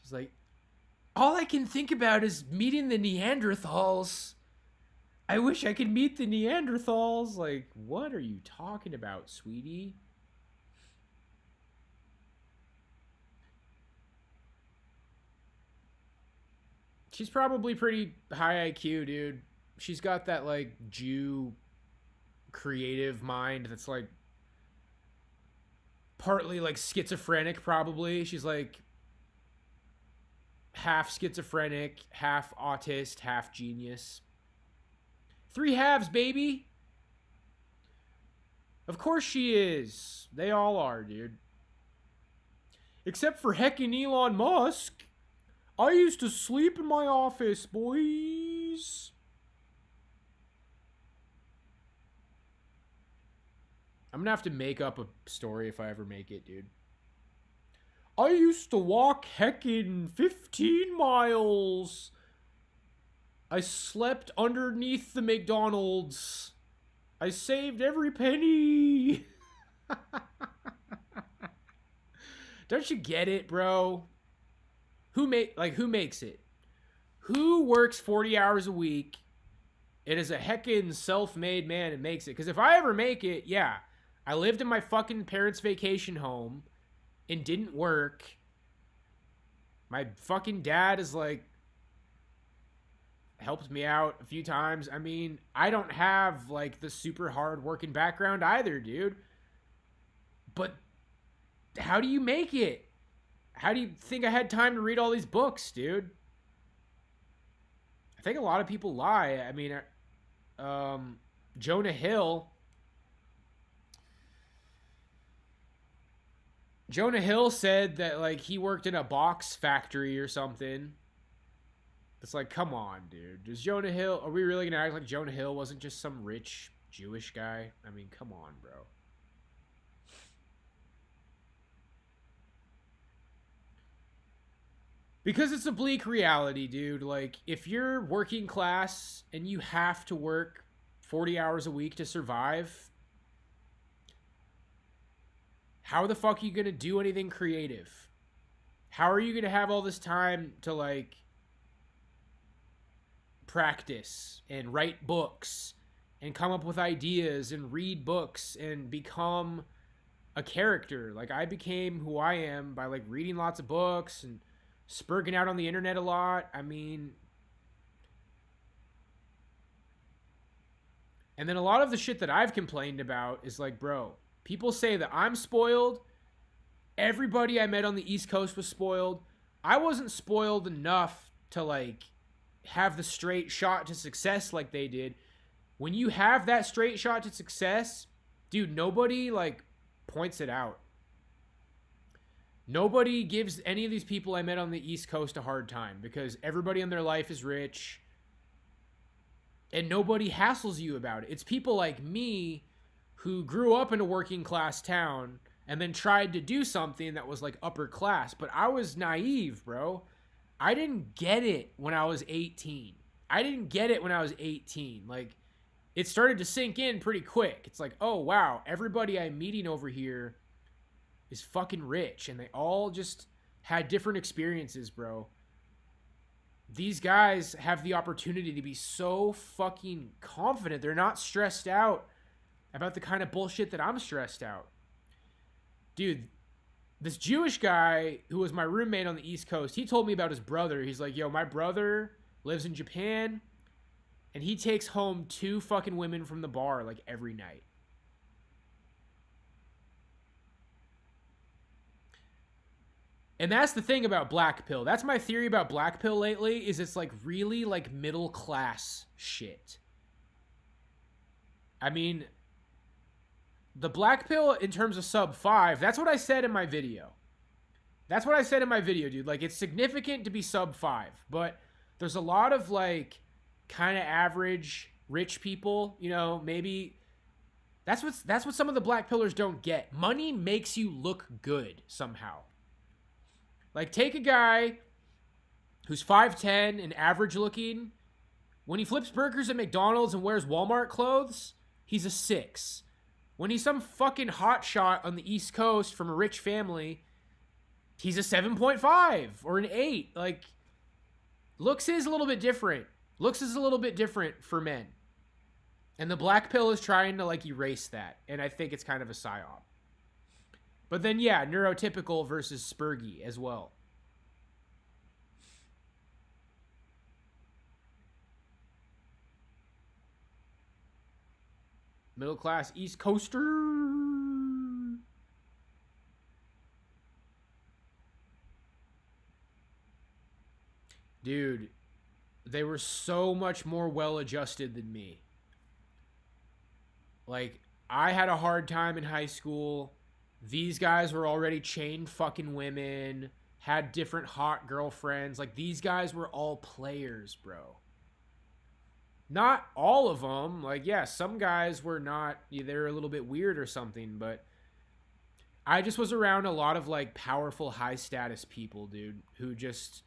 She's like, all I can think about is meeting the Neanderthals. I wish I could meet the Neanderthals. Like, what are you talking about, sweetie? She's probably pretty high IQ, dude. She's got that, like, Jew creative mind that's, like, partly, like, schizophrenic, probably. She's, like, half schizophrenic, half autist, half genius. 3 halves, baby. Of course she is. They all are, dude. Except for heckin' Elon Musk. I used to sleep in my office, boys. I'm gonna have to make up a story if I ever make it, dude. I used to walk heckin' 15 miles. I slept underneath the McDonald's. I saved every penny. Don't you get it, bro? Who makes it? Who works 40 hours a week and is a heckin' self-made man and makes it? Because if I ever make it, yeah, I lived in my fucking parents' vacation home and didn't work. My fucking dad is like, helped me out a few times. I mean, I don't have like the super hard working background either, dude. But how do you make it? How do you think I had time to read all these books, dude? I think a lot of people lie. I mean, Jonah Hill. Jonah Hill said that, like, he worked in a box factory or something. It's like, come on, dude. Does Jonah Hill... Are we really going to act like Jonah Hill wasn't just some rich Jewish guy? I mean, come on, bro. Because it's a bleak reality, dude. Like, if you're working class and you have to work 40 hours a week to survive, how the fuck are you going to do anything creative? How are you going to have all this time to, like, practice and write books and come up with ideas and read books and become a character? Like, I became who I am by, like, reading lots of books and spurging out on the internet a lot. I mean, and then a lot of the shit that I've complained about is like, bro, people say that I'm spoiled. Everybody I met on the East Coast was spoiled. I wasn't spoiled enough to, like, have the straight shot to success like they did. When you have that straight shot to success, dude, nobody, like, points it out. Nobody gives any of these people I met on the East Coast a hard time because everybody in their life is rich and nobody hassles you about it. It's people like me who grew up in a working class town and then tried to do something that was like upper class. But I was naive, bro. I didn't get it when I was 18. Like, it started to sink in pretty quick. It's like, oh, wow, everybody I'm meeting over here is fucking rich, and they all just had different experiences, bro. These guys have the opportunity to be so fucking confident. They're not stressed out about the kind of bullshit that I'm stressed out. Dude, this Jewish guy who was my roommate on the East Coast, he told me about his brother. He's like, yo, my brother lives in Japan. And he takes home 2 fucking women from the bar like every night. And that's the thing about black pill. That's my theory about black pill lately, is it's like really like middle class shit. I mean, the black pill in terms of sub 5, that's what I said in my video. That's what I said in my video, dude. Like, it's significant to be sub 5, but there's a lot of like kind of average rich people, you know, maybe that's what some of the black pillars don't get. Money makes you look good somehow. Like, take a guy who's 5'10" and average looking. When he flips burgers at McDonald's and wears Walmart clothes, he's a 6. When he's some fucking hotshot on the East Coast from a rich family, he's a 7.5 or an 8. Like, looks is a little bit different. Looks is a little bit different for men. And the black pill is trying to, like, erase that. And I think it's kind of a psyop. But then, yeah, neurotypical versus spurgy as well. Middle class East Coaster. Dude, they were so much more well-adjusted than me. Like, I had a hard time in high school. These guys were already chained fucking women, had different hot girlfriends. Like, these guys were all players, bro. Not all of them. Like, yeah, some guys were not, they're a little bit weird or something, but I just was around a lot of, like, powerful, high-status people, dude, who just,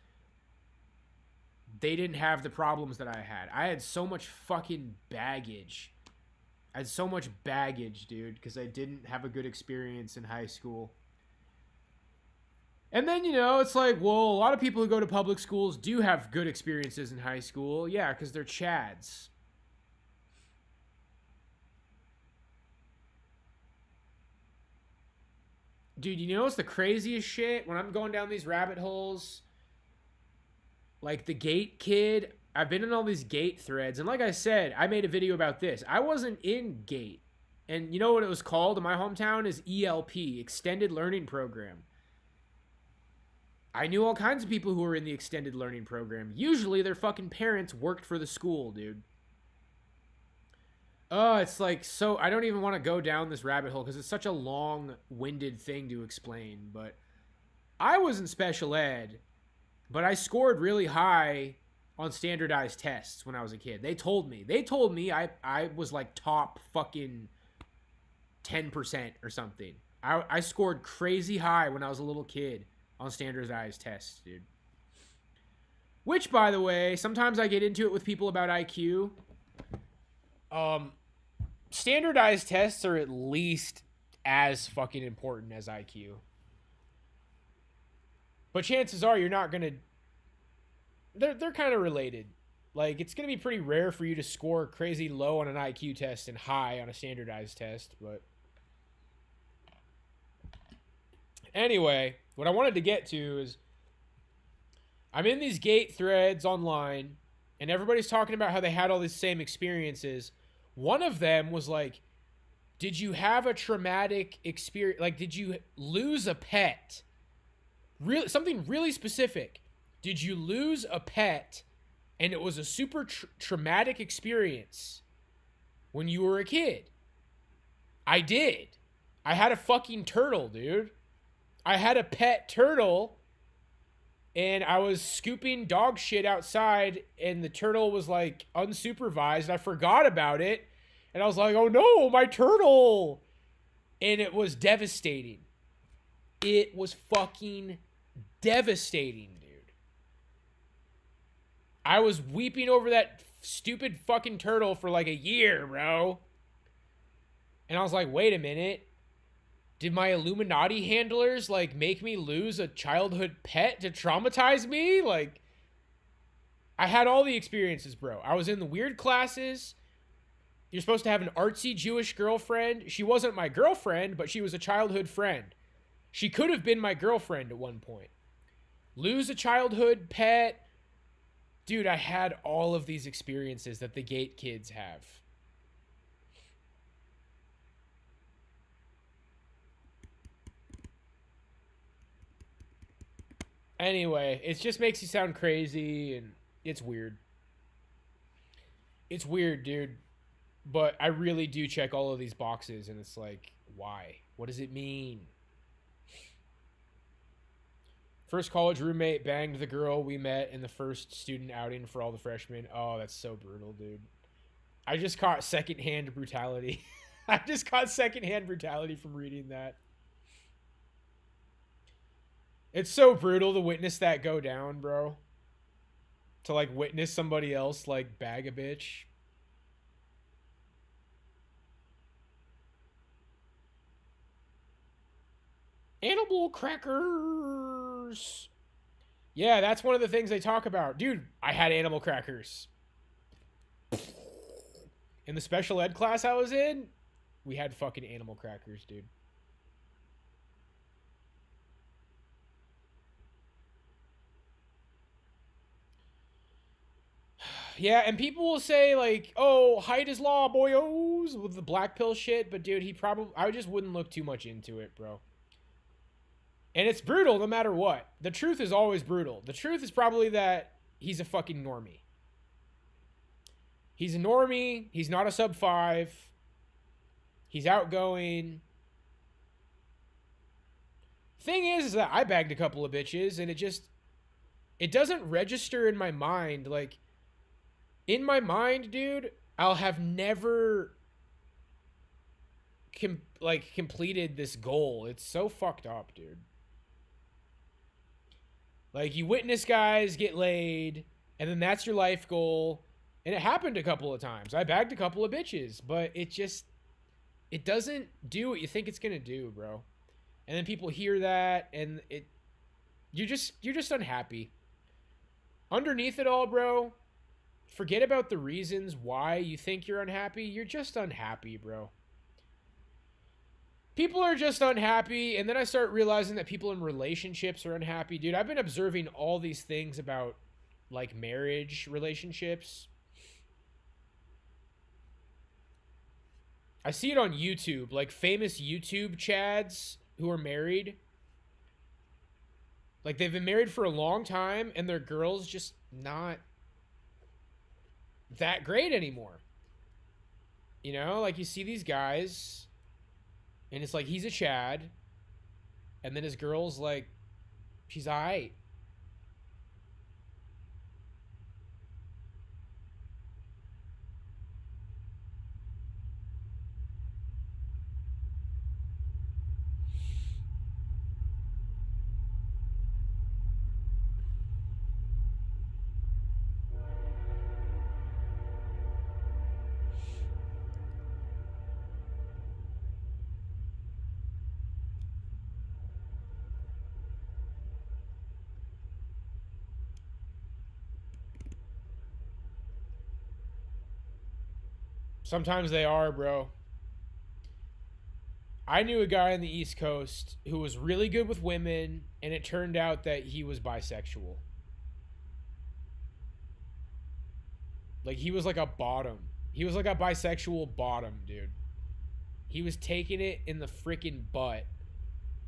they didn't have the problems that I had. I had so much fucking baggage. I had so much baggage, dude, because I didn't have a good experience in high school. And then, you know, it's like, well, a lot of people who go to public schools do have good experiences in high school. Yeah, because they're chads. Dude, you know what's the craziest shit? When I'm going down these rabbit holes, like the gate kid, I've been in all these gate threads. And like I said, I made a video about this. I wasn't in gate. And you know what it was called in my hometown is ELP, Extended Learning Program. I knew all kinds of people who were in the extended learning program. Usually their fucking parents worked for the school, dude. Oh, it's like, so I don't even want to go down this rabbit hole because it's such a long-winded thing to explain. But I was in special ed, but I scored really high on standardized tests when I was a kid. They told me I was like top fucking 10% or something. I scored crazy high when I was a little kid on standardized tests, dude. Which, by the way, sometimes I get into it with people about IQ. Standardized tests are at least as fucking important as IQ. But chances are you're not gonna... They're kind of related. Like, it's gonna be pretty rare for you to score crazy low on an IQ test and high on a standardized test, but... Anyway, what I wanted to get to is I'm in these gate threads online and everybody's talking about how they had all these same experiences. One of them was like, did you have a traumatic experience? Like, did you lose a pet? Something really specific. Did you lose a pet and it was a super traumatic experience when you were a kid? I did. I had a fucking turtle, dude. I had a pet turtle, and I was scooping dog shit outside, and the turtle was, like, unsupervised. I forgot about it, and I was like, oh, no, my turtle! And it was devastating. It was fucking devastating, dude. I was weeping over that stupid fucking turtle for, like, a year, bro. And I was like, wait a minute. Did my Illuminati handlers, like, make me lose a childhood pet to traumatize me? Like, I had all the experiences, bro. I was in the weird classes. You're supposed to have an artsy Jewish girlfriend. She wasn't my girlfriend, but she was a childhood friend. She could have been my girlfriend at one point. Lose a childhood pet. Dude, I had all of these experiences that the gate kids have. Anyway, it just makes you sound crazy, and it's weird. It's weird, dude. But I really do check all of these boxes, and it's like, why? What does it mean? First college roommate banged the girl we met in the first student outing for all the freshmen. Oh, that's so brutal, dude. I just caught secondhand brutality. I just caught secondhand brutality from reading that. It's so brutal to witness that go down, bro. To, like, witness somebody else, like, bag a bitch. Animal crackers. Yeah, that's one of the things they talk about. Dude, I had animal crackers. In the special ed class I was in, we had fucking animal crackers, dude. Yeah, and people will say, like, oh, height is law, boyos, with the black pill shit. But, dude, I just wouldn't look too much into it, bro. And it's brutal no matter what. The truth is always brutal. The truth is probably that he's a fucking normie. He's a normie. He's not a sub 5. He's outgoing. Thing is that I bagged a couple of bitches, and it doesn't register in my mind. Like, in my mind, dude, I'll have never completed this goal. It's so fucked up, dude. Like, you witness guys get laid, and then that's your life goal. And it happened a couple of times. I bagged a couple of bitches, but it doesn't do what you think it's gonna do, bro. And then people hear that, and you're just unhappy. Underneath it all, bro, forget about the reasons why you think you're unhappy. You're just unhappy, bro. People are just unhappy, and then I start realizing that people in relationships are unhappy. Dude, I've been observing all these things about, like, marriage relationships. I see it on YouTube, like, famous YouTube chads who are married. Like, they've been married for a long time, and their girl's just not that great anymore. You know, like, you see these guys, and it's like, he's a Chad, and then his girl's like, she's aight. Sometimes they are, bro. I knew a guy on the East Coast who was really good with women, and it turned out that he was bisexual. Like, he was like a bottom. He was like a bisexual bottom, dude. He was taking it in the freaking butt.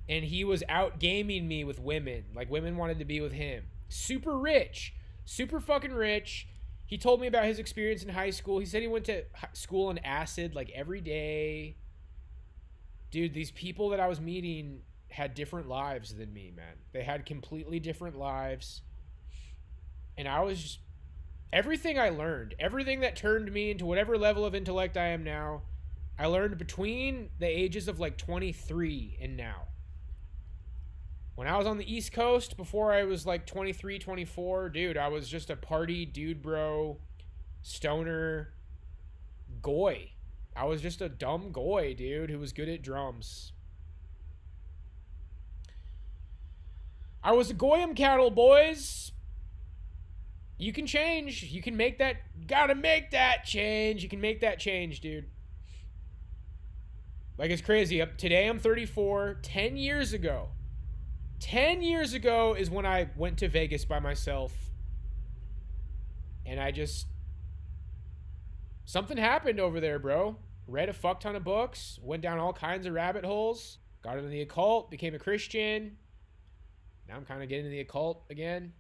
And he was out gaming me with women. Like, women wanted to be with him. Super rich. Super fucking rich. He told me about his experience in high school. He said he went to school on acid, like, every day. Dude, these people that I was meeting had different lives than me, man. They had completely different lives. And I was just... Everything I learned, everything that turned me into whatever level of intellect I am now, I learned between the ages of, like, 23 and now. When I was on the East Coast, before I was like 23, 24, dude, I was just a party dude, bro, stoner, goy. I was just a dumb goy, dude, who was good at drums. I was a goyim cattle, boys. You can change. You can make that. Gotta make that change. You can make that change, dude. Like, it's crazy. Today I'm 34. 10 years ago. 10 years ago is when I went to Vegas by myself. And something happened over there, bro. Read a fuck ton of books, went down all kinds of rabbit holes, got into the occult, became a Christian. Now I'm kind of getting into the occult again.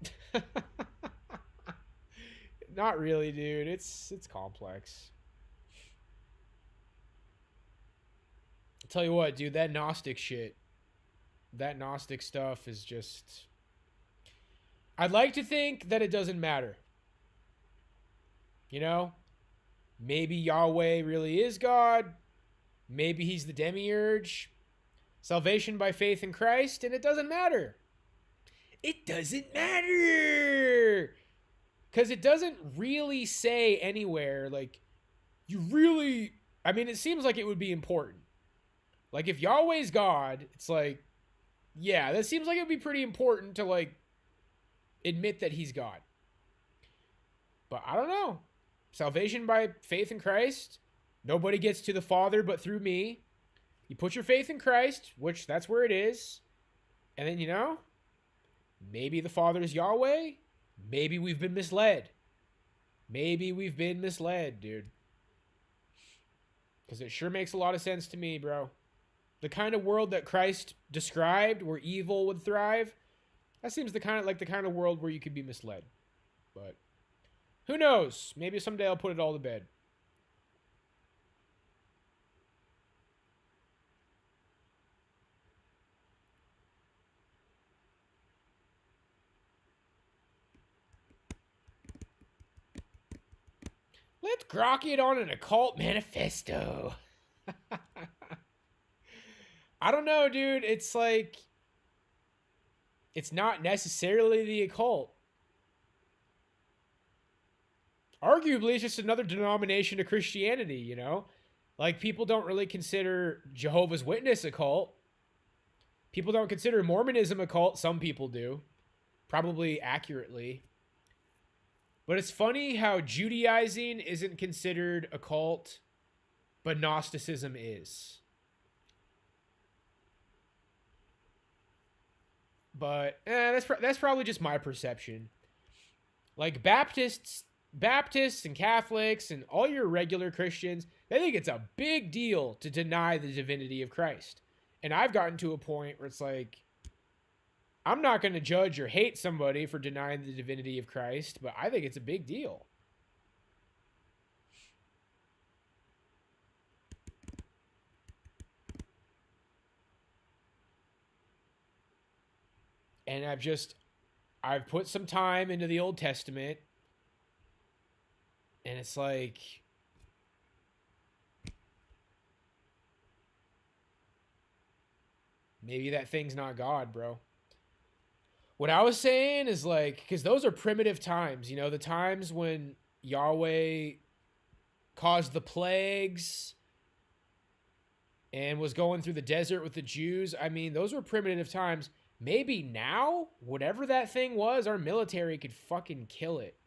Not really, dude. It's complex. I'll tell you what, dude, that Gnostic stuff is just... I'd like to think that it doesn't matter. You know? Maybe Yahweh really is God. Maybe he's the demiurge. Salvation by faith in Christ, and it doesn't matter. It doesn't matter! Because it doesn't really say anywhere, like, you really... I mean, it seems like it would be important. Like, if Yahweh's God, it's like, yeah, that seems like it would be pretty important to, like, admit that he's God. But I don't know. Salvation by faith in Christ. Nobody gets to the Father but through me. You put your faith in Christ, which that's where it is. And then, you know, maybe the Father is Yahweh. Maybe we've been misled. Maybe we've been misled, dude. Because it sure makes a lot of sense to me, bro. The kind of world that Christ described where evil would thrive, that seems the kind of world where you could be misled. But who knows? Maybe someday I'll put it all to bed. Let's grok it on an occult manifesto. I don't know, dude. It's like, it's not necessarily the occult. Arguably, it's just another denomination of Christianity, you know? Like, people don't really consider Jehovah's Witness a cult. People don't consider Mormonism a cult. Some people do. Probably accurately. But it's funny how Judaizing isn't considered a cult, but Gnosticism is. But that's probably just my perception. Like, Baptists and Catholics and all your regular Christians, they think it's a big deal to deny the divinity of Christ. And I've gotten to a point where it's like, I'm not going to judge or hate somebody for denying the divinity of Christ, but I think it's a big deal. And I've put some time into the Old Testament, and it's like, maybe that thing's not God, bro. What I was saying is like, because those are primitive times, you know, the times when Yahweh caused the plagues and was going through the desert with the Jews. I mean, those were primitive times. Maybe now, whatever that thing was, our military could fucking kill it.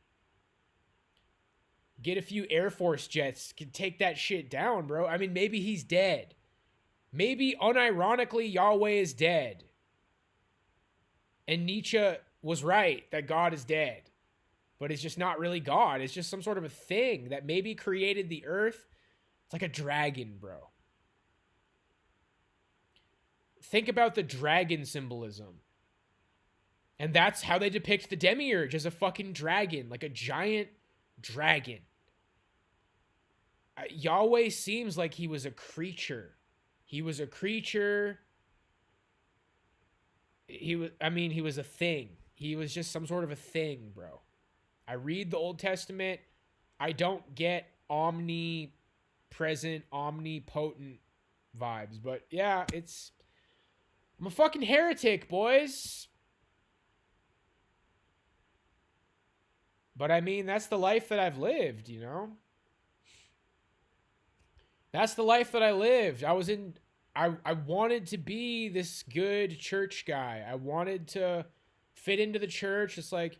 Get a few Air Force jets, could take that shit down, bro. I mean, maybe he's dead. Maybe, unironically, Yahweh is dead. And Nietzsche was right that God is dead. But it's just not really God. It's just some sort of a thing that maybe created the earth. It's like a dragon, bro. Think about the dragon symbolism. And that's how they depict the demiurge, as a fucking dragon. Like a giant dragon. Yahweh seems like he was a creature. He was a creature. He was a thing. He was just some sort of a thing, bro. I read the Old Testament. I don't get omnipresent, omnipotent vibes. But yeah, I'm a fucking heretic, boys. But I mean, that's the life that I've lived, you know? That's the life that I lived. I wanted to be this good church guy. I wanted to fit into the church. It's like,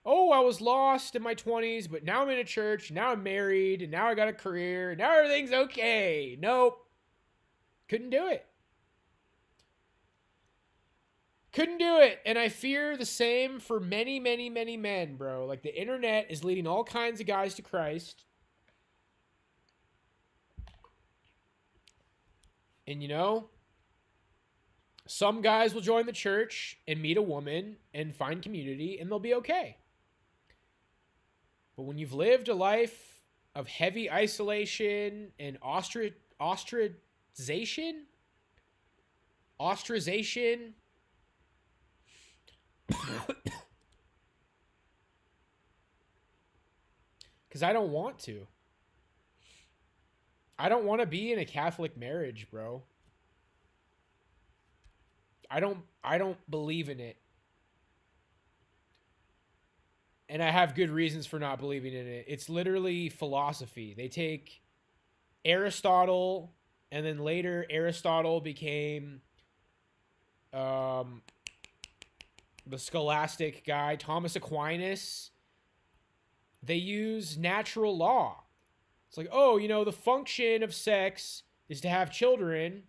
oh, I was lost in my 20s, but now I'm in a church. Now I'm married, and now I got a career. And now everything's okay. Nope. Couldn't do it. Couldn't do it. And I fear the same for many, many, many men, bro. Like, the internet is leading all kinds of guys to Christ. And, you know, some guys will join the church and meet a woman and find community, and they'll be okay. But when you've lived a life of heavy isolation and ostracization, because I don't want to. I don't want to be in a Catholic marriage, bro. I don't believe in it. And I have good reasons for not believing in it. It's literally philosophy. They take Aristotle, and then later Aristotle became the scholastic guy, Thomas Aquinas. They use natural law. It's like, oh, you know, the function of sex is to have children.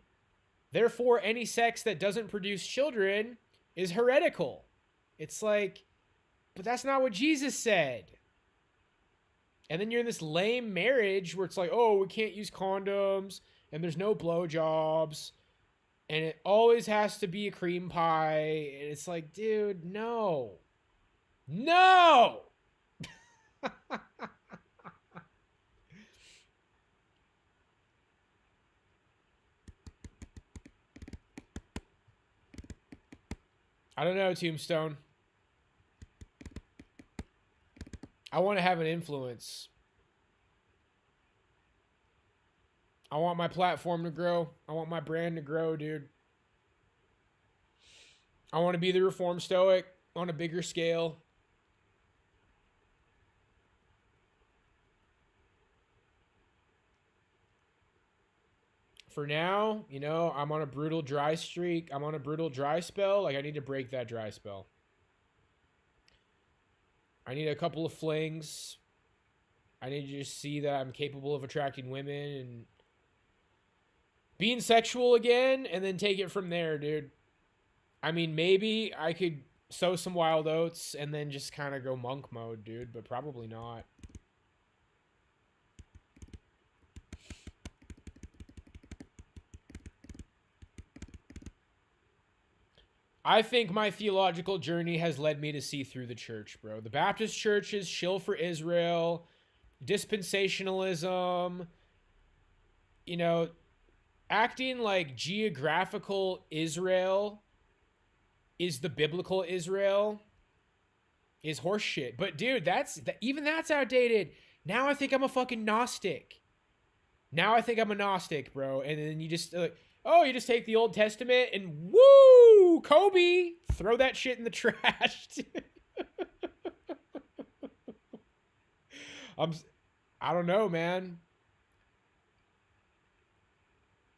Therefore, any sex that doesn't produce children is heretical. It's like, but that's not what Jesus said. And then you're in this lame marriage where it's like, oh, we can't use condoms, and there's no blowjobs, and it always has to be a cream pie. And it's like, dude, no. No! I don't know, Tombstone. I want to have an influence. I want my platform to grow. I want my brand to grow, dude. I want to be the Reformed Stoic on a bigger scale. For now, you know, I'm on a brutal dry streak. I'm on a brutal dry spell. Like, I need to break that dry spell. I need a couple of flings. I need to just see that I'm capable of attracting women and being sexual again, and then take it from there, dude. I mean, maybe I could sow some wild oats and then just kind of go monk mode, dude, but probably not. I think my theological journey has led me to see through the church, bro. The Baptist churches shill for Israel, dispensationalism, you know, acting like geographical Israel is the biblical Israel is horseshit. But dude, even that's outdated. Now I think I'm a fucking Gnostic. Now I think I'm a Gnostic, bro. And then you just you just take the Old Testament and woo, Kobe, throw that shit in the trash. I don't know, man.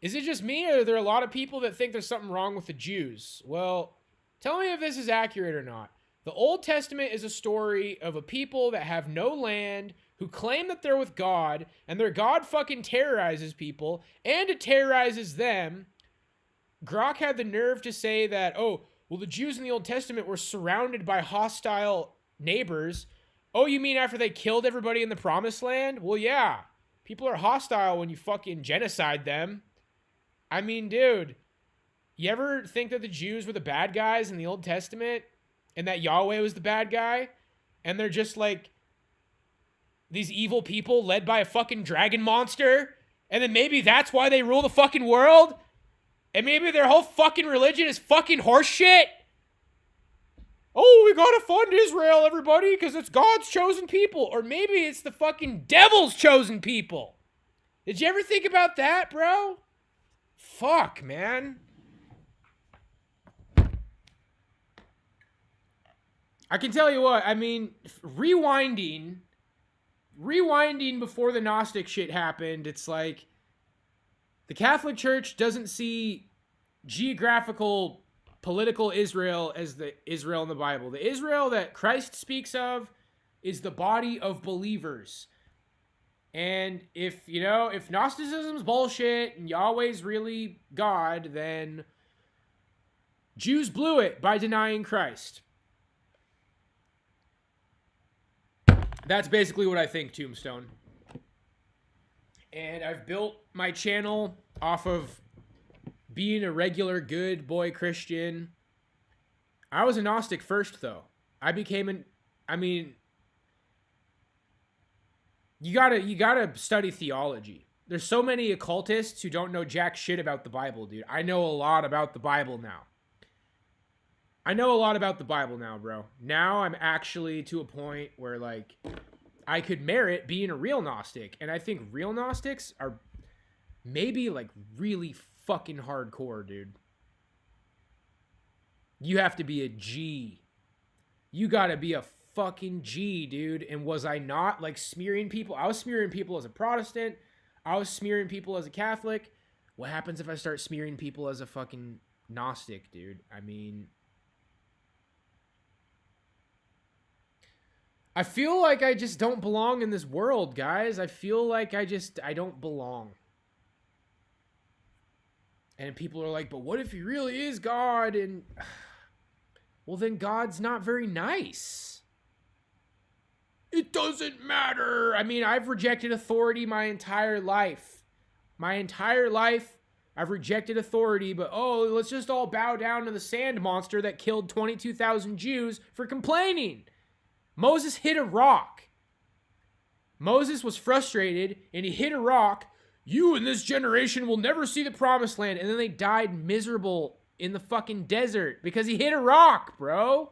Is it just me, or are there a lot of people that think there's something wrong with the Jews? Well, tell me if this is accurate or not. The Old Testament is a story of a people that have no land, who claim that they're with God, and their God fucking terrorizes people, and it terrorizes them. Grok had the nerve to say that, oh, well, the Jews in the Old Testament were surrounded by hostile neighbors. Oh, you mean after they killed everybody in the Promised Land? Well, yeah. People are hostile when you fucking genocide them. I mean, dude, you ever think that the Jews were the bad guys in the Old Testament and that Yahweh was the bad guy? And they're just like these evil people led by a fucking dragon monster? And then maybe that's why they rule the fucking world? And maybe their whole fucking religion is fucking horseshit? Oh, we gotta fund Israel, everybody, because it's God's chosen people. Or maybe it's the fucking devil's chosen people. Did you ever think about that, bro? Fuck, man. I can tell you what, I mean, rewinding before the Gnostic shit happened, it's like the Catholic Church doesn't see geographical, political Israel as the Israel in the Bible. The Israel that Christ speaks of is the body of believers. And if Gnosticism's bullshit and Yahweh's really God, then Jews blew it by denying Christ. That's basically what I think, Tombstone. And I've built my channel off of being a regular good boy Christian. I was a Gnostic first, though. You gotta study theology. There's so many occultists who don't know jack shit about the Bible, dude. I know a lot about the Bible now. Bro. Now I'm actually to a point where, like, I could merit being a real Gnostic. And I think real Gnostics are maybe, like, really fucking hardcore, dude. You have to be a G. You gotta be a fucking G, dude. And was I not, like, smearing people? I was smearing people as a Protestant. I was smearing people as a Catholic. What happens if I start smearing people as a fucking Gnostic, dude? I mean, I feel like I just don't belong in this world, guys. I feel like I don't belong. And people are like, but what if he really is God? And, well, then God's not very nice. It doesn't matter. I mean, I've rejected authority my entire life. I've rejected authority, but let's just all bow down to the sand monster that killed 22,000 Jews for complaining. Moses hit a rock. Moses was frustrated, and he hit a rock. You and this generation will never see the promised land. And then they died miserable in the fucking desert because he hit a rock, bro.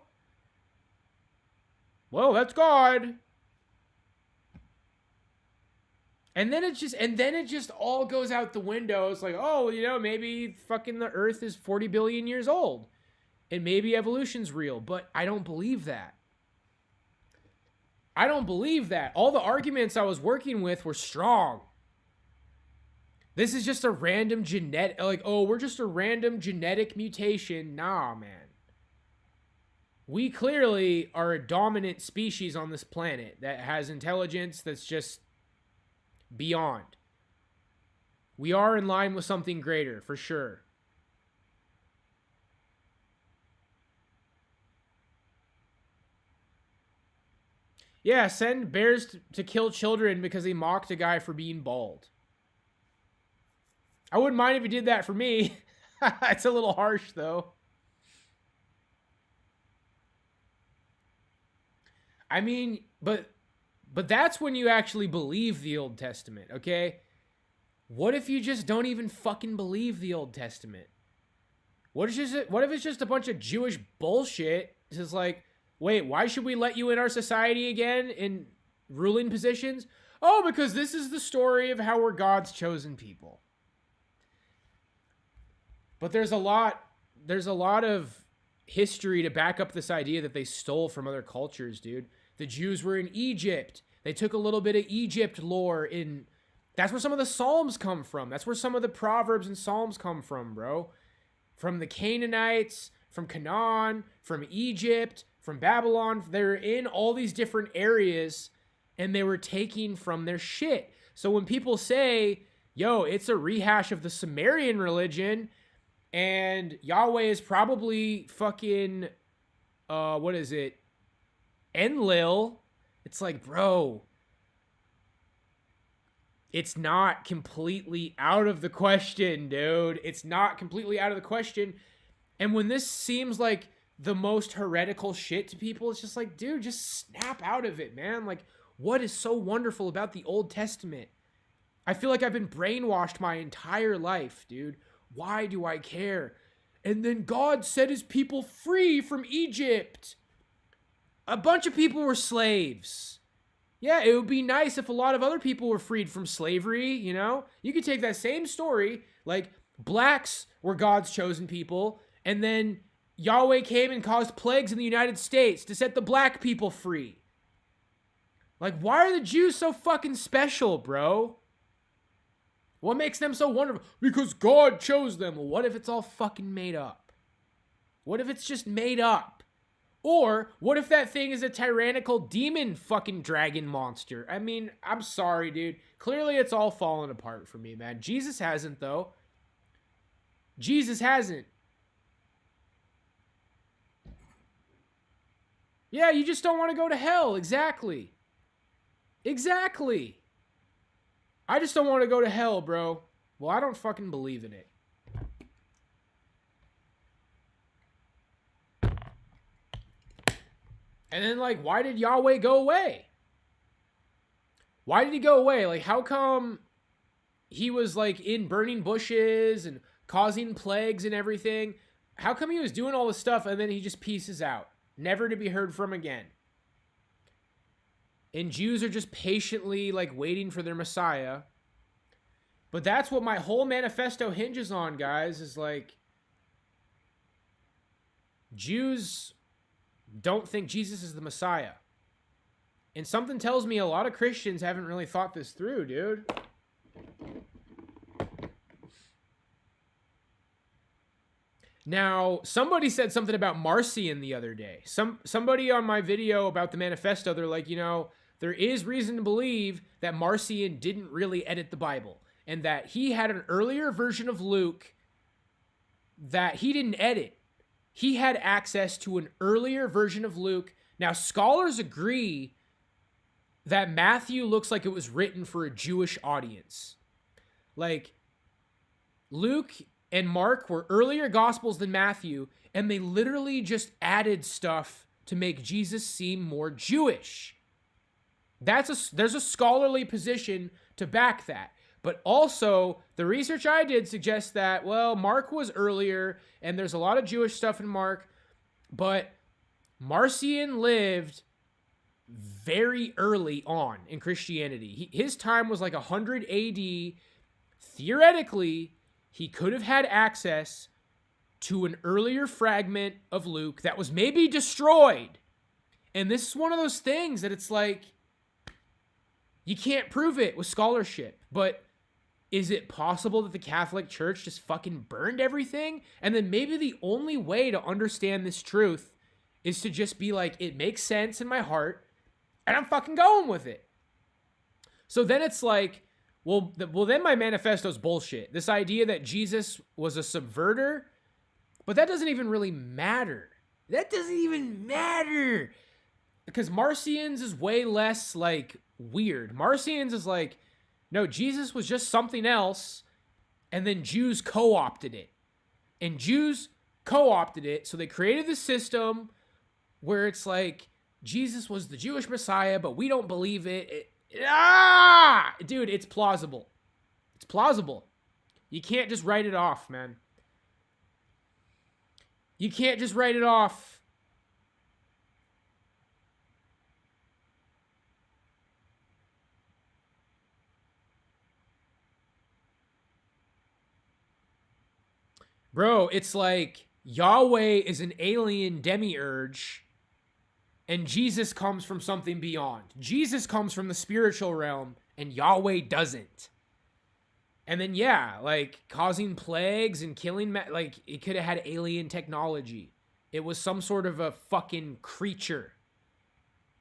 Well, that's God. And then it just all goes out the window. It's like, maybe fucking the earth is 40 billion years old. And maybe evolution's real. But I don't believe that. All the arguments I was working with were strong. This is just a random genetic, we're just a random genetic mutation. Nah, man. We clearly are a dominant species on this planet that has intelligence that's just beyond. We are in line with something greater, for sure. Yeah, send bears to kill children because they mocked a guy for being bald. I wouldn't mind if he did that for me. It's a little harsh, though. I mean, but that's when you actually believe the Old Testament, okay? What if you just don't even fucking believe the Old Testament? What if it's just a bunch of Jewish bullshit? It's just like, wait, why should we let you in our society again in ruling positions? Oh, because this is the story of how we're God's chosen people. But there's a lot of history to back up this idea that they stole from other cultures, dude. The Jews were in Egypt. They took a little bit of Egypt lore in. That's where some of the Psalms come from. That's where some of the Proverbs and Psalms come from, bro. From the Canaanites, from Canaan, from Egypt, from Babylon. They're in all these different areas, and they were taking from their shit. So when people say, yo, it's a rehash of the Sumerian religion, and Yahweh is probably fucking, Enlil. It's like, bro, it's not completely out of the question, dude. It's not completely out of the question. And when this seems like the most heretical shit to people, it's just like, dude, just snap out of it, man. Like, what is so wonderful about the Old Testament? I feel like I've been brainwashed my entire life, dude. Why do I care? And then God set his people free from Egypt. A bunch of people were slaves. Yeah, it would be nice if a lot of other people were freed from slavery, you know? You could take that same story, like blacks were God's chosen people, and then Yahweh came and caused plagues in the United States to set the black people free. Like, why are the Jews so fucking special, bro? What makes them so wonderful? Because God chose them. Well, what if it's all fucking made up? What if it's just made up? Or what if that thing is a tyrannical demon fucking dragon monster? I mean, I'm sorry, dude. Clearly it's all falling apart for me, man. Jesus hasn't, though. Jesus hasn't. Yeah, you just don't want to go to hell. Exactly. Exactly. I just don't want to go to hell, bro. Well, I don't fucking believe in it. And then, like, why did Yahweh go away? Why did he go away? Like, how come he was, like, in burning bushes and causing plagues and everything? How come he was doing all this stuff and then he just pieces out? Never to be heard from again. And Jews are just patiently, like, waiting for their Messiah. But that's what my whole manifesto hinges on, guys, is, like, Jews don't think Jesus is the Messiah. And something tells me a lot of Christians haven't really thought this through, dude. Now, somebody said something about Marcion the other day. Somebody on my video about the manifesto, they're like, you know, there is reason to believe that Marcion didn't really edit the Bible, and that he had an earlier version of Luke that he didn't edit. He had access to an earlier version of Luke. Now, scholars agree that Matthew looks like it was written for a Jewish audience. Like, Luke and Mark were earlier gospels than Matthew, and they literally just added stuff to make Jesus seem more Jewish. There's a scholarly position to back that. But also, the research I did suggests that, well, Mark was earlier, and there's a lot of Jewish stuff in Mark, but Marcion lived very early on in Christianity. His time was like 100 AD. Theoretically, he could have had access to an earlier fragment of Luke that was maybe destroyed. And this is one of those things that it's like, you can't prove it with scholarship, but is it possible that the Catholic Church just fucking burned everything? And then maybe the only way to understand this truth is to just be like, it makes sense in my heart, and I'm fucking going with it. So then it's like, well, then my manifesto's bullshit. This idea that Jesus was a subverter, but that doesn't even really matter. That doesn't even matter. Because Marcion's is way less, like, weird. Marcion's is like, no, Jesus was just something else, and then Jews co-opted it. And Jews co-opted it, so they created this system where it's like, Jesus was the Jewish Messiah, but we don't believe it. Dude, it's plausible. It's plausible. You can't just write it off, man. You can't just write it off. Bro, it's like Yahweh is an alien demiurge and Jesus comes from something beyond. Jesus comes from the spiritual realm and Yahweh doesn't. And then, yeah, like causing plagues and killing, like it could have had alien technology. It was some sort of a fucking creature.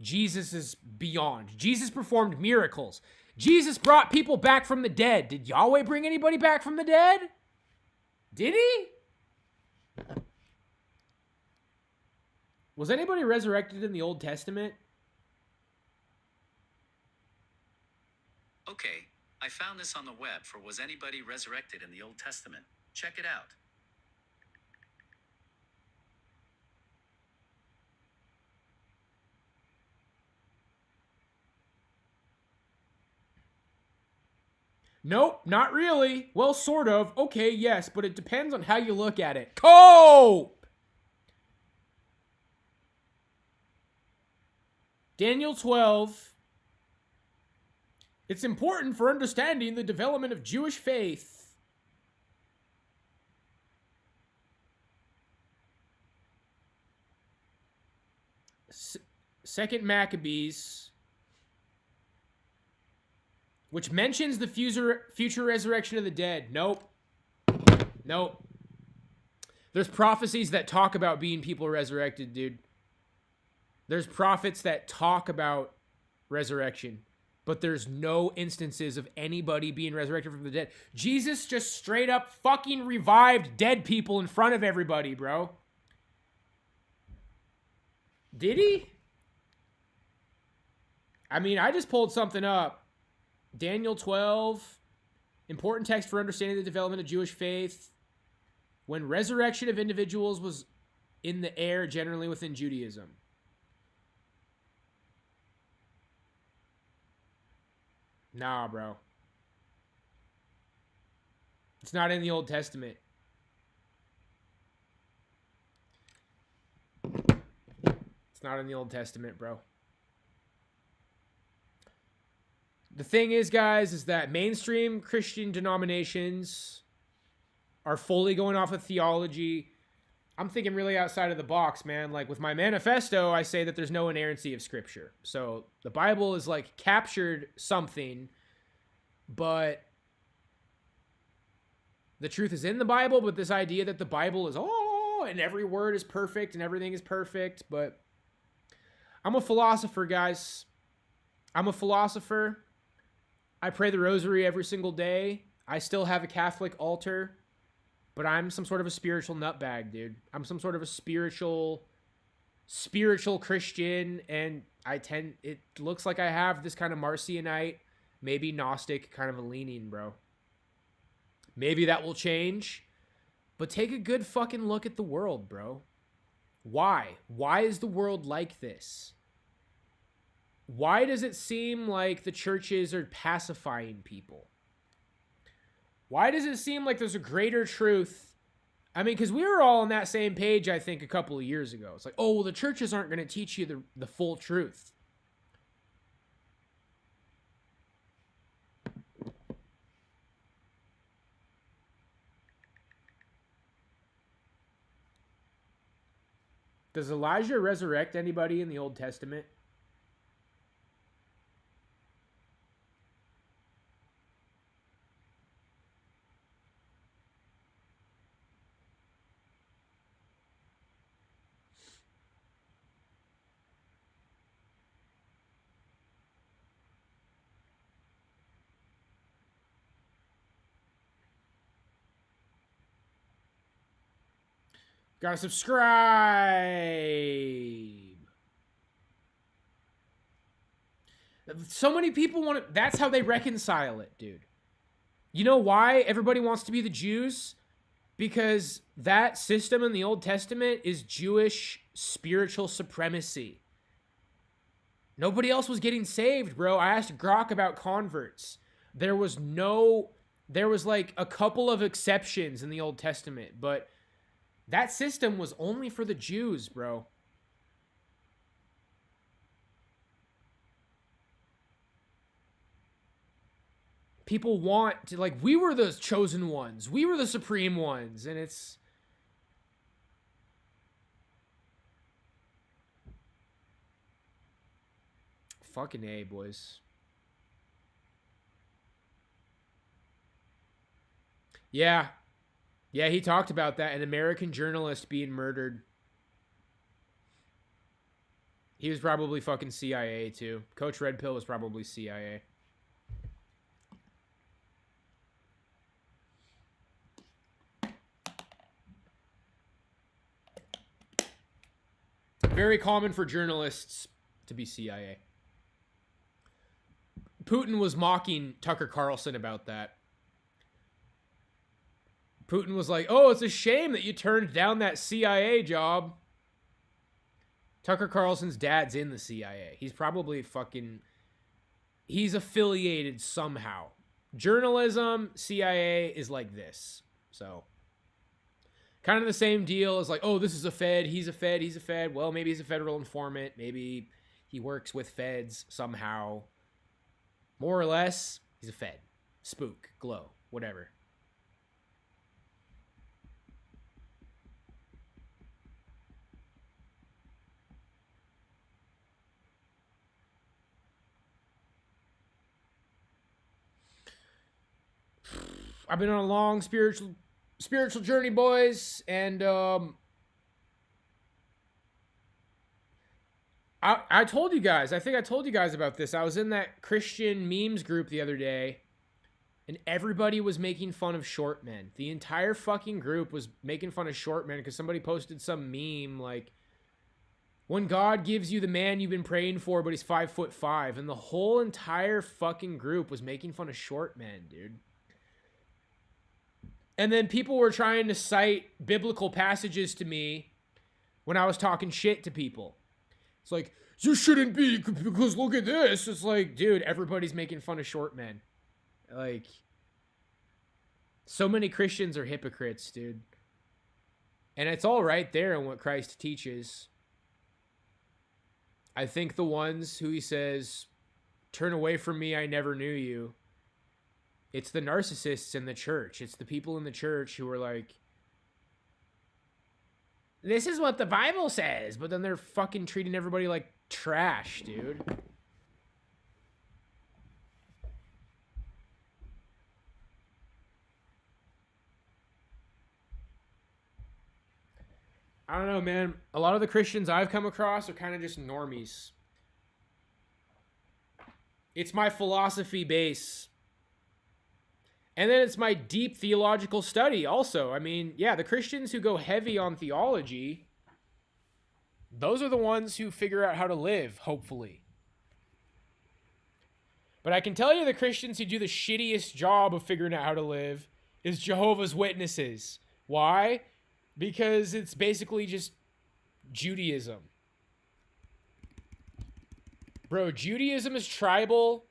Jesus is beyond. Jesus performed miracles. Jesus brought people back from the dead. Did Yahweh bring anybody back from the dead? Did he? Was anybody resurrected in the Old Testament? Okay, I found this on the web for Was Anybody Resurrected in the Old Testament? Check it out. Nope, not really. Well, sort of. Okay, yes, but it depends on how you look at it. Cope! Daniel 12. It's important for understanding the development of Jewish faith. Second Maccabees, which mentions the future resurrection of the dead. Nope. Nope. There's prophecies that talk about being people resurrected, dude. There's prophets that talk about resurrection, but there's no instances of anybody being resurrected from the dead. Jesus just straight up fucking revived dead people in front of everybody, bro. Did he? I mean, I just pulled something up. Daniel 12, important text for understanding the development of Jewish faith. When resurrection of individuals was in the air generally within Judaism. Nah, bro. It's not in the Old Testament. It's not in the Old Testament, bro. The thing is, guys, is that mainstream Christian denominations are fully going off of theology. I'm thinking really outside of the box, man. Like with my manifesto, I say that there's no inerrancy of scripture. So the Bible is like captured something, but the truth is in the Bible. But this idea that the Bible is, and every word is perfect and everything is perfect. But I'm a philosopher, guys. I'm a philosopher. I pray the rosary every single day. I still have a Catholic altar, but I'm some sort of a spiritual nutbag, dude. I'm some sort of a spiritual Christian, and it looks like I have this kind of Marcionite, maybe Gnostic kind of a leaning, bro. Maybe that will change, but take a good fucking look at the world, bro. Why? Why is the world like this? Why does it seem like the churches are pacifying people? Why does it seem like there's a greater truth? I mean, because we were all on that same page, I think, a couple of years ago. It's like, oh, well, the churches aren't going to teach you the full truth. Does Elijah resurrect anybody in the Old Testament? Gotta subscribe. So many people want to... That's how they reconcile it, dude. You know why everybody wants to be the Jews? Because that system in the Old Testament is Jewish spiritual supremacy. Nobody else was getting saved, bro. I asked Grok about converts. There was like a couple of exceptions in the Old Testament, but that system was only for the Jews, bro. People want to, like, we were the chosen ones. We were the supreme ones. And it's... Fucking A, boys. Yeah. Yeah, he talked about that. An American journalist being murdered. He was probably fucking CIA, too. Coach Red Pill was probably CIA. Very common for journalists to be CIA. Putin was mocking Tucker Carlson about that. Putin was like, oh, it's a shame that you turned down that CIA job. Tucker Carlson's dad's in the CIA. He's probably he's affiliated somehow. Journalism, CIA is like this. So, kind of the same deal as like, oh, this is a Fed, he's a Fed, he's a Fed. Well, maybe he's a federal informant. Maybe he works with Feds somehow. More or less, he's a Fed. Spook, glow, whatever. I've been on a long spiritual journey, boys, and I told you guys, I think I told you guys about this. I was in that Christian memes group the other day, and everybody was making fun of short men. The entire fucking group was making fun of short men because somebody posted some meme like, When God gives you the man you've been praying for, but he's 5'5", and the whole entire fucking group was making fun of short men, dude. And then people were trying to cite biblical passages to me when I was talking shit to people. It's like, you shouldn't be, because look at this. It's like, dude, everybody's making fun of short men. Like, so many Christians are hypocrites, dude. And it's all right there in what Christ teaches. I think the ones who he says, turn away from me, I never knew you. It's the narcissists in the church. It's the people in the church who are like, this is what the Bible says. But then they're fucking treating everybody like trash, dude. I don't know, man. A lot of the Christians I've come across are kind of just normies. It's my philosophy base. And then it's my deep theological study also. I mean, yeah, the Christians who go heavy on theology, those are the ones who figure out how to live, hopefully. But I can tell you the Christians who do the shittiest job of figuring out how to live is Jehovah's Witnesses. Why? Because it's basically just Judaism. Bro, Judaism is tribal,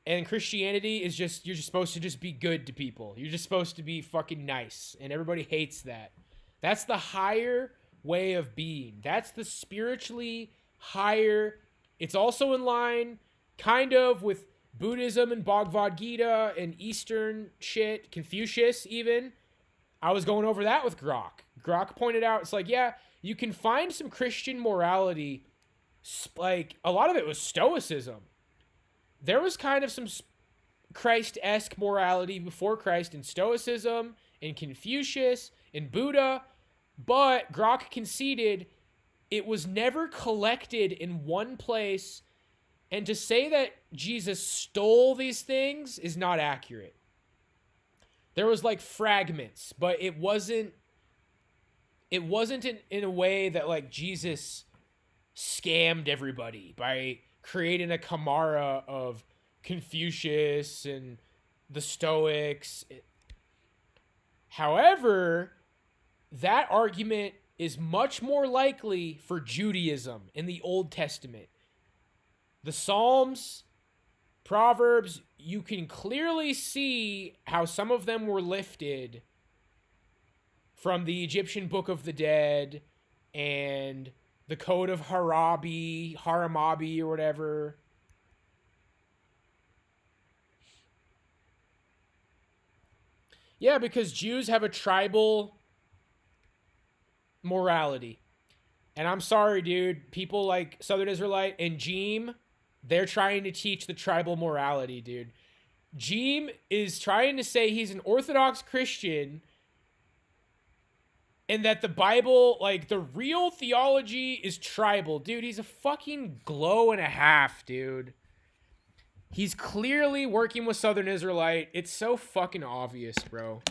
and Christianity is just, you're just supposed to just be good to people. You're just supposed to be fucking nice, and everybody hates that. That's the higher way of being. That's the spiritually higher. It's also in line, kind of, with Buddhism and Bhagavad Gita and Eastern shit, Confucius even. I was going over that with Grok. Grok pointed out, it's like, yeah, you can find some Christian morality, like, a lot of it was Stoicism. There was kind of some Christ-esque morality before Christ in Stoicism, in Confucius, in Buddha, but Grok conceded it was never collected in one place, and to say that Jesus stole these things is not accurate. There was like fragments, but it wasn't in a way that like Jesus scammed everybody by creating a Camara of Confucius and the Stoics. However, that argument is much more likely for Judaism in the Old Testament. The Psalms, Proverbs, you can clearly see how some of them were lifted from the Egyptian Book of the Dead and the Code of Hammurabi or whatever. Yeah, because Jews have a tribal morality. And I'm sorry, dude. People like Southern Israelite and Jeem, they're trying to teach the tribal morality, dude. Jeem is trying to say he's an Orthodox Christian and that the Bible, like, the real theology is tribal. Dude, he's a fucking glow and a half, dude. He's clearly working with Southern Israelite. It's so fucking obvious, bro.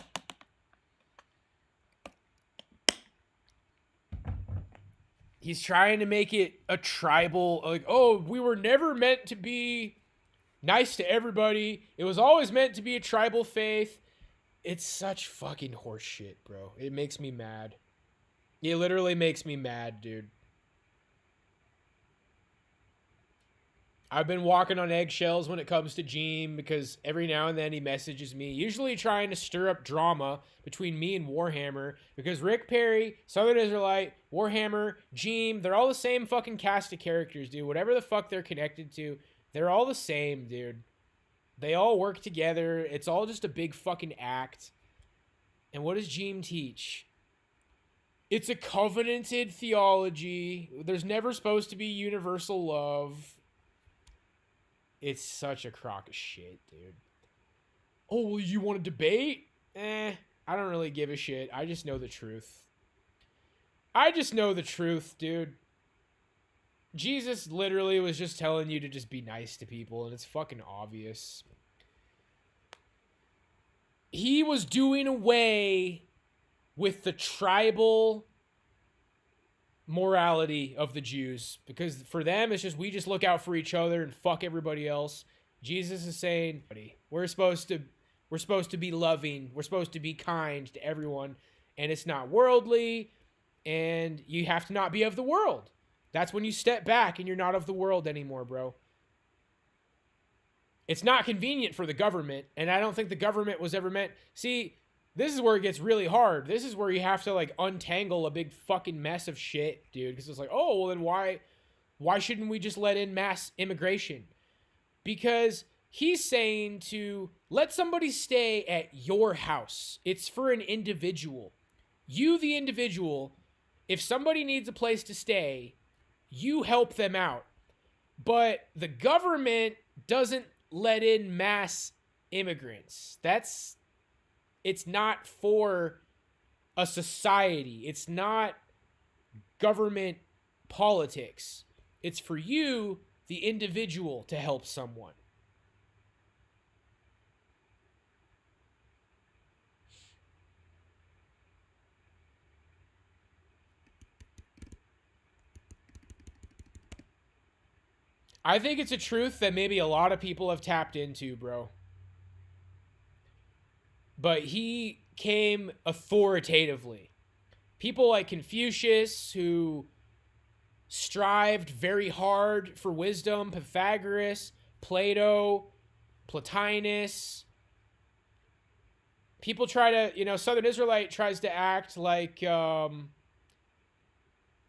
He's trying to make it a tribal, like, oh, we were never meant to be nice to everybody. It was always meant to be a tribal faith. It's such fucking horseshit, bro. It makes me mad. It literally makes me mad, dude. I've been walking on eggshells when it comes to Jeem because every now and then he messages me, usually trying to stir up drama between me and Warhammer, because Rick Perry, Southern Israelite, Warhammer, Jeem, they're all the same fucking cast of characters, dude. Whatever the fuck they're connected to, they're all the same, dude. They all work together. It's all just a big fucking act. And what does Jeem teach? It's a covenanted theology. There's never supposed to be universal love. It's such a crock of shit, dude. Oh, well, you want to debate? I don't really give a shit. I just know the truth. I just know the truth, dude. Jesus literally was just telling you to just be nice to people, and it's fucking obvious. He was doing away with the tribal morality of the Jews, because for them it's just we just look out for each other and fuck everybody else. Jesus is saying we're supposed to be loving, we're supposed to be kind to everyone, and it's not worldly, and you have to not be of the world. That's when you step back and you're not of the world anymore, bro. It's not convenient for the government, and I don't think the government was ever meant. See, this is where it gets really hard. This is where you have to like untangle a big fucking mess of shit, dude. Because it's like, oh, well then why shouldn't we just let in mass immigration? Because he's saying to let somebody stay at your house. It's for an individual. You, the individual, if somebody needs a place to stay, you help them out. But the government doesn't let in mass immigrants. It's not for a society. It's not government politics. It's for you, the individual, to help someone. I think it's a truth that maybe a lot of people have tapped into, bro. But he came authoritatively. People like Confucius, who strived very hard for wisdom, Pythagoras, Plato, Plotinus. People try to, Southern Israelite tries to act like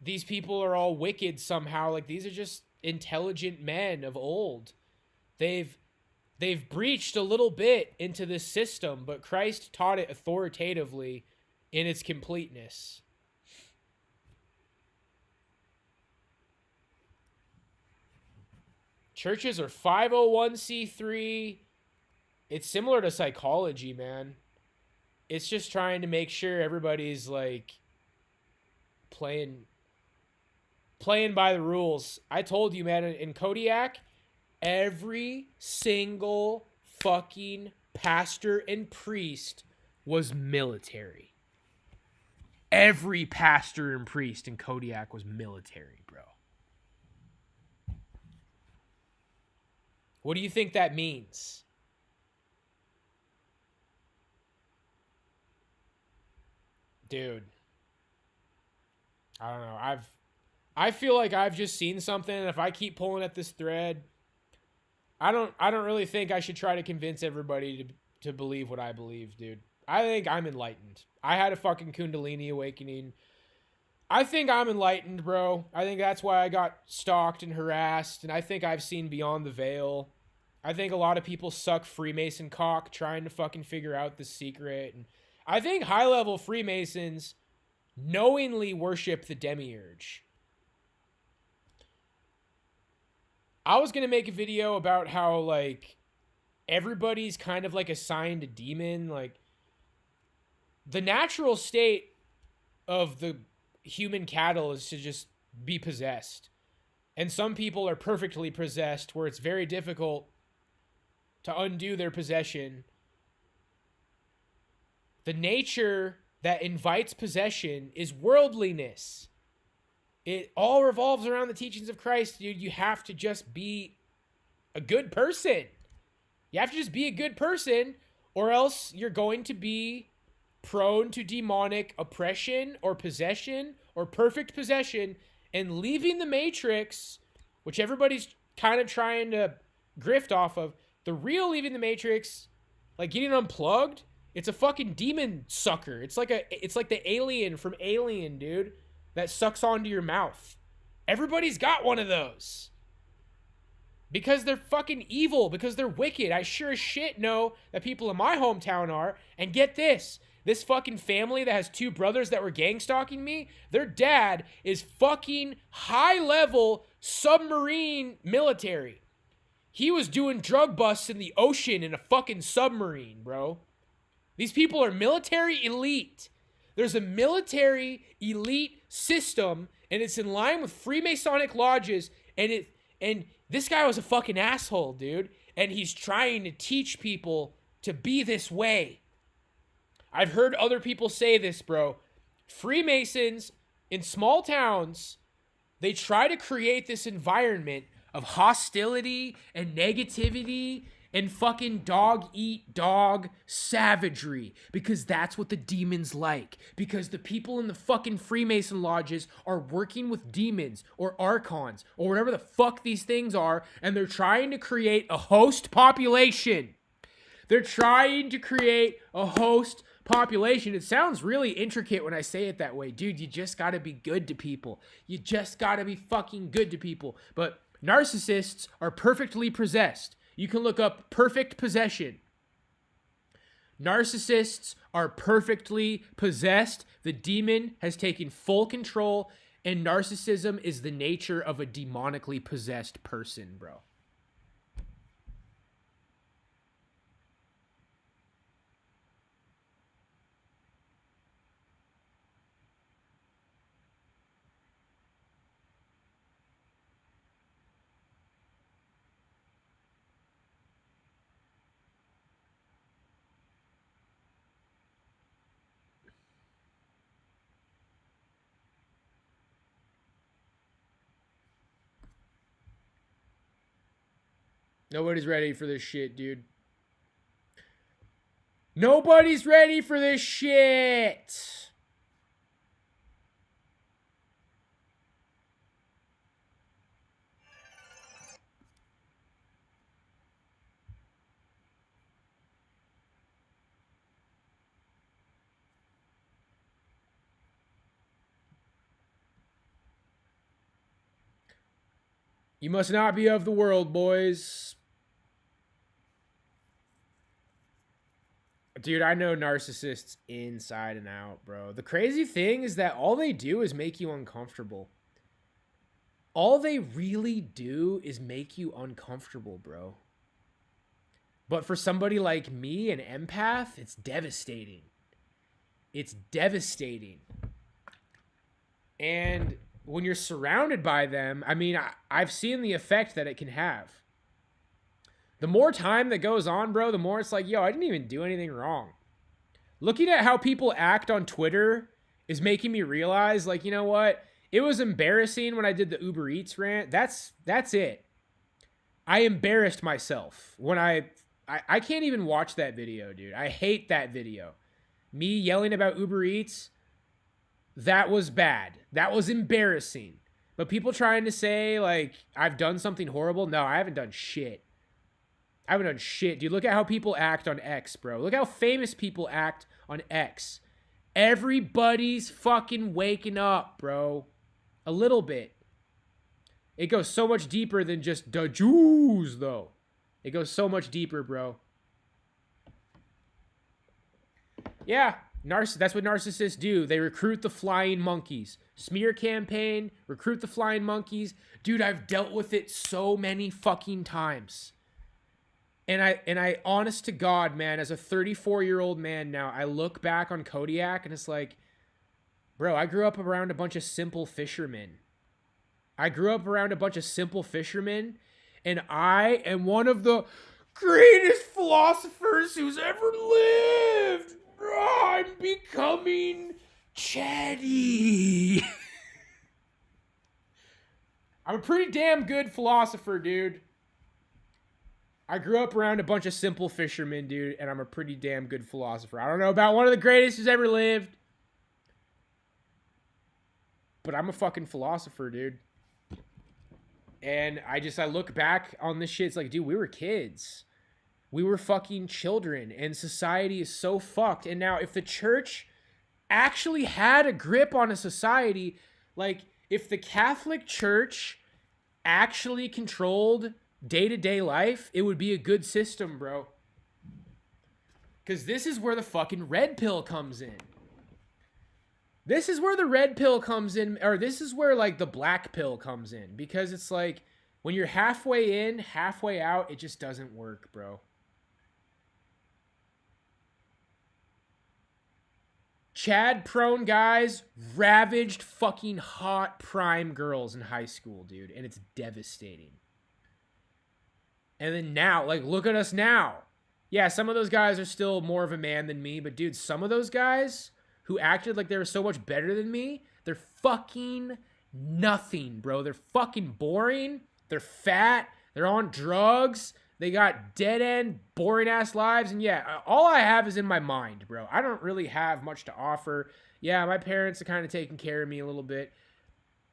these people are all wicked somehow. Like, these are just intelligent men of old. They've breached a little bit into this system, but Christ taught it authoritatively in its completeness. Churches are 501c3. It's similar to psychology, man. It's just trying to make sure everybody's like playing by the rules. I told you, man, in Kodiak, every single fucking pastor and priest was military. Every pastor and priest in Kodiak was military, bro. What do you think that means? Dude. I don't know. I feel like I've just seen something, and if I keep pulling at this thread, I don't really think I should try to convince everybody to believe what I believe, dude. I think I'm enlightened. I had a fucking Kundalini awakening. I think I'm enlightened, bro. I think that's why I got stalked and harassed, and I think I've seen beyond the veil. I think a lot of people suck Freemason cock trying to fucking figure out the secret. And I think high-level Freemasons knowingly worship the demiurge. I was going to make a video about how, like, everybody's kind of, like, assigned a demon. Like, the natural state of the human cattle is to just be possessed. And some people are perfectly possessed, where it's very difficult to undo their possession. The nature that invites possession is worldliness. It all revolves around the teachings of Christ, dude. You have to just be a good person. You have to just be a good person, or else you're going to be prone to demonic oppression or possession or perfect possession, and leaving the matrix, which everybody's kind of trying to grift off of. The real leaving the matrix, like getting unplugged, it's a fucking demon sucker. It's like the alien from Alien, dude, that sucks onto your mouth. Everybody's got one of those. Because they're fucking evil, because they're wicked. I sure as shit know that people in my hometown are. And get this fucking family that has two brothers that were gang stalking me, their dad is fucking high-level submarine military. He was doing drug busts in the ocean in a fucking submarine, bro. These people are military elite. There's a military elite system, and it's in line with Freemasonic lodges, and this guy was a fucking asshole, dude. And he's trying to teach people to be this way. I've heard other people say this, bro. Freemasons in small towns, they try to create this environment of hostility and negativity and fucking dog eat dog savagery, because that's what the demons like. Because the people in the fucking Freemason lodges are working with demons or archons or whatever the fuck these things are, and they're trying to create a host population. They're trying to create a host population. It sounds really intricate when I say it that way. Dude, you just gotta be good to people. You just gotta be fucking good to people. But narcissists are perfectly possessed. You can look up perfect possession. Narcissists are perfectly possessed. The demon has taken full control, and narcissism is the nature of a demonically possessed person, bro. Nobody's ready for this shit, dude. Nobody's ready for this shit. You must not be of the world, boys. Dude, I know narcissists inside and out, bro. The crazy thing is that all they do is make you uncomfortable. All they really do is make you uncomfortable, bro. But for somebody like me, an empath, it's devastating. It's devastating. And when you're surrounded by them, I mean, I've seen the effect that it can have. The more time that goes on, bro, the more it's like, yo, I didn't even do anything wrong. Looking at how people act on Twitter is making me realize, like, you know what? It was embarrassing when I did the Uber Eats rant. That's it. I embarrassed myself when I can't even watch that video, dude. I hate that video. Me yelling about Uber Eats, that was bad. That was embarrassing. But people trying to say, like, I've done something horrible. No, I haven't done shit. I haven't done shit, dude. Look at how people act on X, bro. Look how famous people act on X. Everybody's fucking waking up, bro. A little bit. It goes so much deeper than just the Jews, though. It goes so much deeper, bro. Yeah, that's what narcissists do. They recruit the flying monkeys. Smear campaign, recruit the flying monkeys. Dude, I've dealt with it so many fucking times. And I, honest to God, man, as a 34-year-old man now, I look back on Kodiak and it's like, bro, I grew up around a bunch of simple fishermen. And I am one of the greatest philosophers who's ever lived. Bro, I'm becoming chatty. I'm a pretty damn good philosopher, dude. I grew up around a bunch of simple fishermen, dude, and I'm a pretty damn good philosopher. I don't know about one of the greatest who's ever lived, but I'm a fucking philosopher, dude. And I look back on this shit, it's like, dude, we were kids. We were fucking children, and society is so fucked. And now if the church actually had a grip on a society, like if the Catholic Church actually controlled day-to-day life, it would be a good system, bro. Because this is where the fucking red pill comes in. This is where the red pill comes in, or this is where, like, the black pill comes in. Because it's like, when you're halfway in, halfway out, it just doesn't work, bro. Chad-prone guys ravaged fucking hot prime girls in high school, dude. And it's devastating. And then now, like, look at us now. Yeah, some of those guys are still more of a man than me, but dude, some of those guys who acted like they were so much better than me, They're fucking nothing, bro. They're fucking boring. They're fat. They're on drugs. They got dead-end, boring-ass lives. And yeah, all I have is in my mind, bro. I don't really have much to offer. Yeah, my parents are kind of taking care of me a little bit.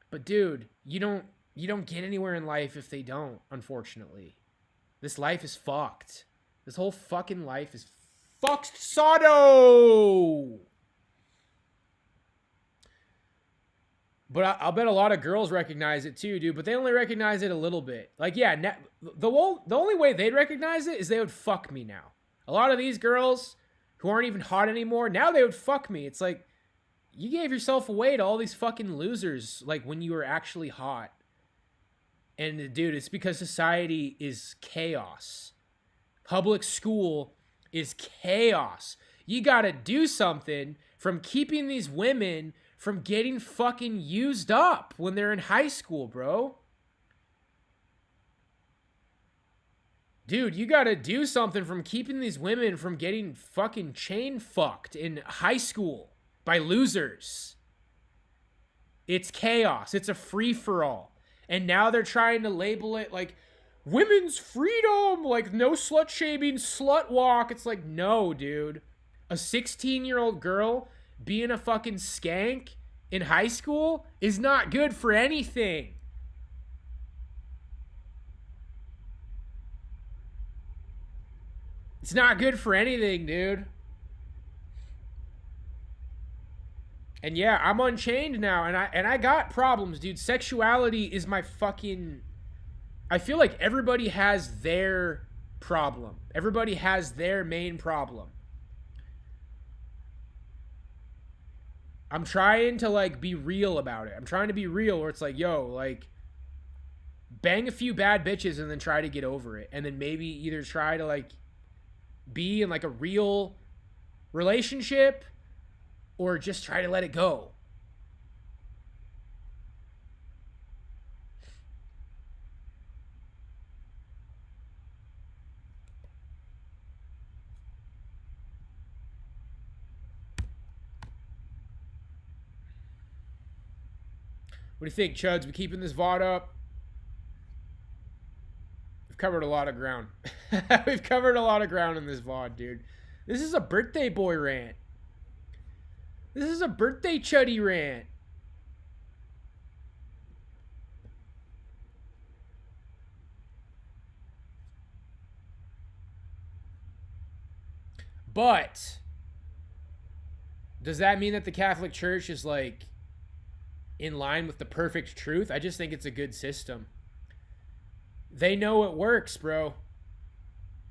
But dude, you don't get anywhere in life if they don't, unfortunately. This life is fucked. This whole fucking life is fucked Sado. But I'll bet a lot of girls recognize it too, dude. But they only recognize it a little bit. Like, yeah, the only way they'd recognize it is they would fuck me now. A lot of these girls who aren't even hot anymore, now they would fuck me. It's like, you gave yourself away to all these fucking losers, like, when you were actually hot. And, dude, it's because society is chaos. Public school is chaos. You gotta do something from keeping these women from getting fucking used up when they're in high school, bro. Dude, you gotta do something from keeping these women from getting fucking chain fucked in high school by losers. It's chaos. It's a free-for-all. And now they're trying to label it like women's freedom, like no slut shaming, slut walk. It's like, no, dude. A 16-year-old girl being a fucking skank in high school is not good for anything. It's not good for anything, dude. And yeah, I'm unchained now, and I got problems, dude. Sexuality is my fucking... I feel like everybody has their problem. Everybody has their main problem. I'm trying to, like, be real about it. I'm trying to be real where it's like, yo, like, bang a few bad bitches and then try to get over it. And then maybe either try to, like, be in, like, a real relationship or just try to let it go. What do you think, Chuds? We keeping this VOD up? We've covered a lot of ground. We've covered a lot of ground in this VOD, dude. This is a birthday boy rant. This is a birthday chuddy rant. But does that mean that the Catholic Church is, like, in line with the perfect truth? I just think it's a good system. They know it works, bro.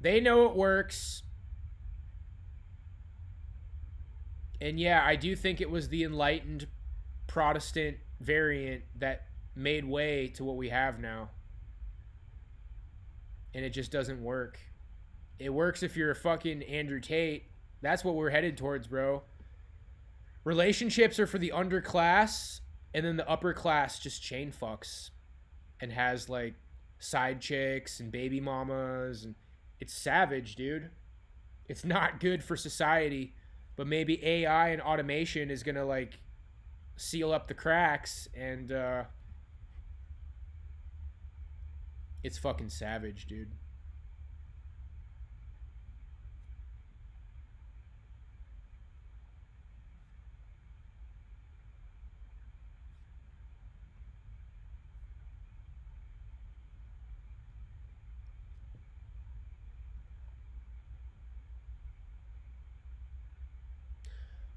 They know it works. And yeah, I do think it was the enlightened Protestant variant that made way to what we have now. And it just doesn't work. It works if you're a fucking Andrew Tate. That's what we're headed towards, bro. Relationships are for the underclass, and then the upper class just chain fucks and has, like, side chicks and baby mamas, and it's savage, dude. It's not good for society, but maybe AI and automation is gonna, like, seal up the cracks, and it's fucking savage, dude.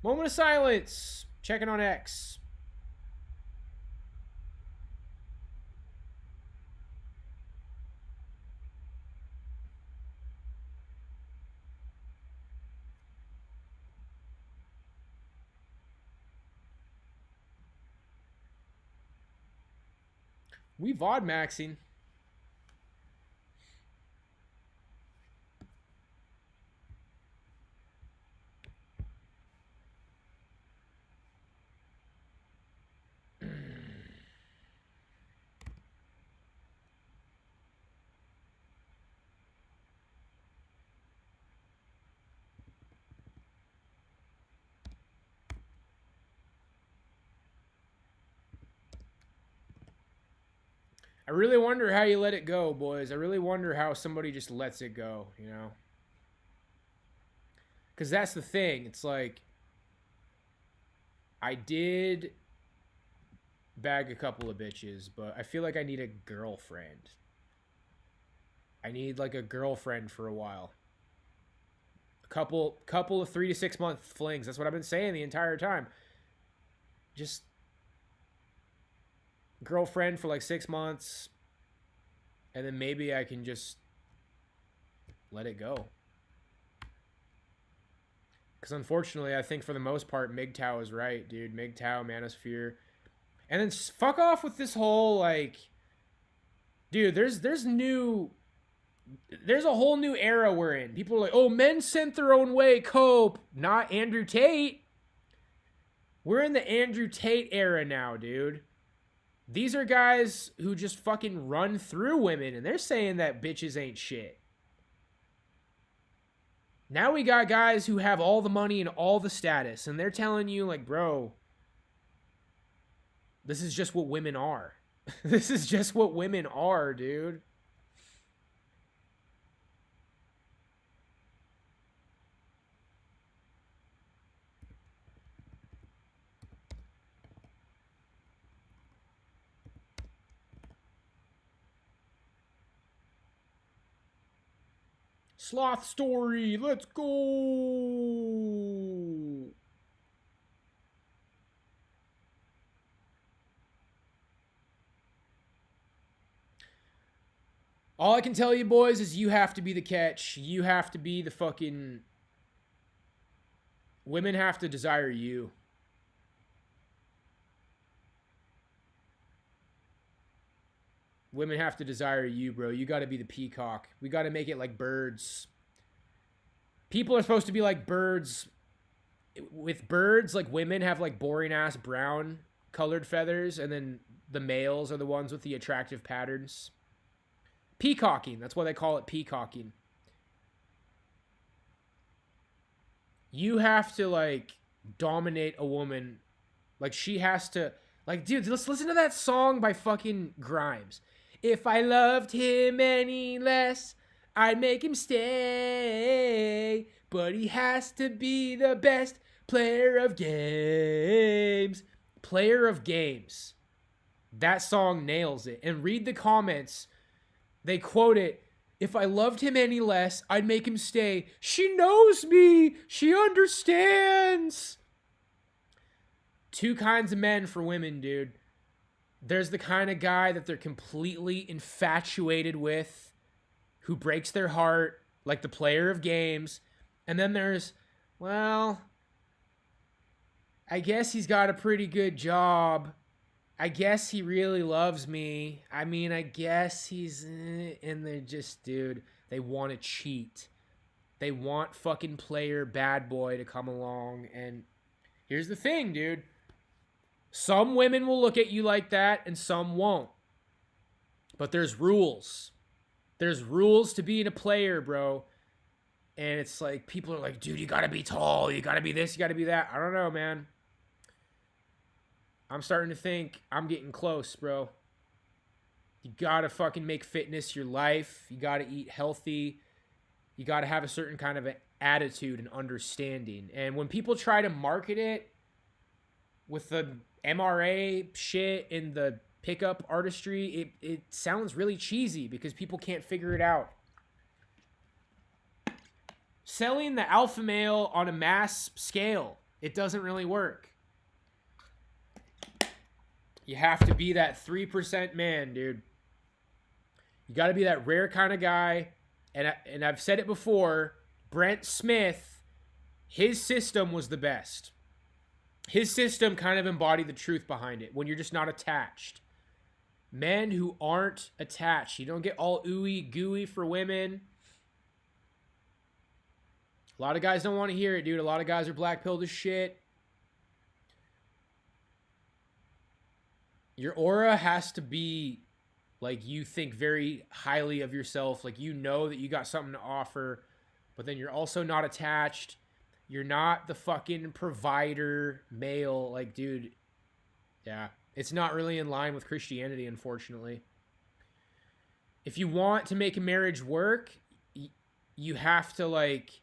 Moment of silence. Checking on X. We VOD maxing. I really wonder how you let it go, boys. I really wonder how somebody just lets it go, you know? Because that's the thing. It's like, I did bag a couple of bitches, but I feel like I need a girlfriend. I need like a girlfriend for a while. A couple of 3 to 6 month flings. That's what I've been saying the entire time. Just girlfriend for like 6 months, and then maybe I can just let it go. Because unfortunately, I think for the most part, MGTOW is right, dude. MGTOW, Manosphere. And then fuck off with this whole, like... Dude, there's a whole new era we're in. People are like, oh, men sent their own way, cope. Not Andrew Tate. We're in the Andrew Tate era now, dude. These are guys who just fucking run through women, and they're saying that bitches ain't shit. Now we got guys who have all the money and all the status, and they're telling you, like, bro, this is just what women are. This is just what women are, dude. Sloth story, let's go. All I can tell you, boys, is you have to be the catch. You have to be the fucking... Women have to desire you. Women have to desire you, bro. You got to be the peacock. We got to make it like birds. People are supposed to be like birds. With birds, like women have like boring ass brown colored feathers, and then the males are the ones with the attractive patterns. Peacocking. That's why they call it peacocking. You have to like dominate a woman. Like she has to, like, dude, let's listen to that song by fucking Grimes. If I loved him any less, I'd make him stay. But he has to be the best player of games. Player of games. That song nails it. And read the comments. They quote it. If I loved him any less, I'd make him stay. She knows me. She understands. Two kinds of men for women, dude. There's the kind of guy that they're completely infatuated with, who breaks their heart, like the player of games. And then there's, well, I guess he's got a pretty good job. I guess he really loves me. I mean, I guess he's... And they're just, dude, they want to cheat. They want fucking player bad boy to come along. And here's the thing, dude. Some women will look at you like that, and some won't. But there's rules. There's rules to being a player, bro. And it's like, people are like, dude, you gotta be tall. You gotta be this, you gotta be that. I don't know, man. I'm starting to think I'm getting close, bro. You gotta fucking make fitness your life. You gotta eat healthy. You gotta have a certain kind of attitude and understanding. And when people try to market it with the MRA shit in the pickup artistry, it sounds really cheesy because people can't figure it out. Selling the alpha male on a mass scale, it doesn't really work. You have to be that 3% man, dude. You got to be that rare kind of guy. And I've said it before, Brent Smith, his system was the best. His system kind of embodied the truth behind it when you're just not attached. Men who aren't attached. You don't get all ooey gooey for women. A lot of guys don't want to hear it, dude. A lot of guys are black pilled as shit. Your aura has to be like you think very highly of yourself. Like you know that you got something to offer, but then you're also not attached. You're not the fucking provider male. Like, dude, yeah. It's not really in line with Christianity, unfortunately. if you want to make a marriage work, you have to like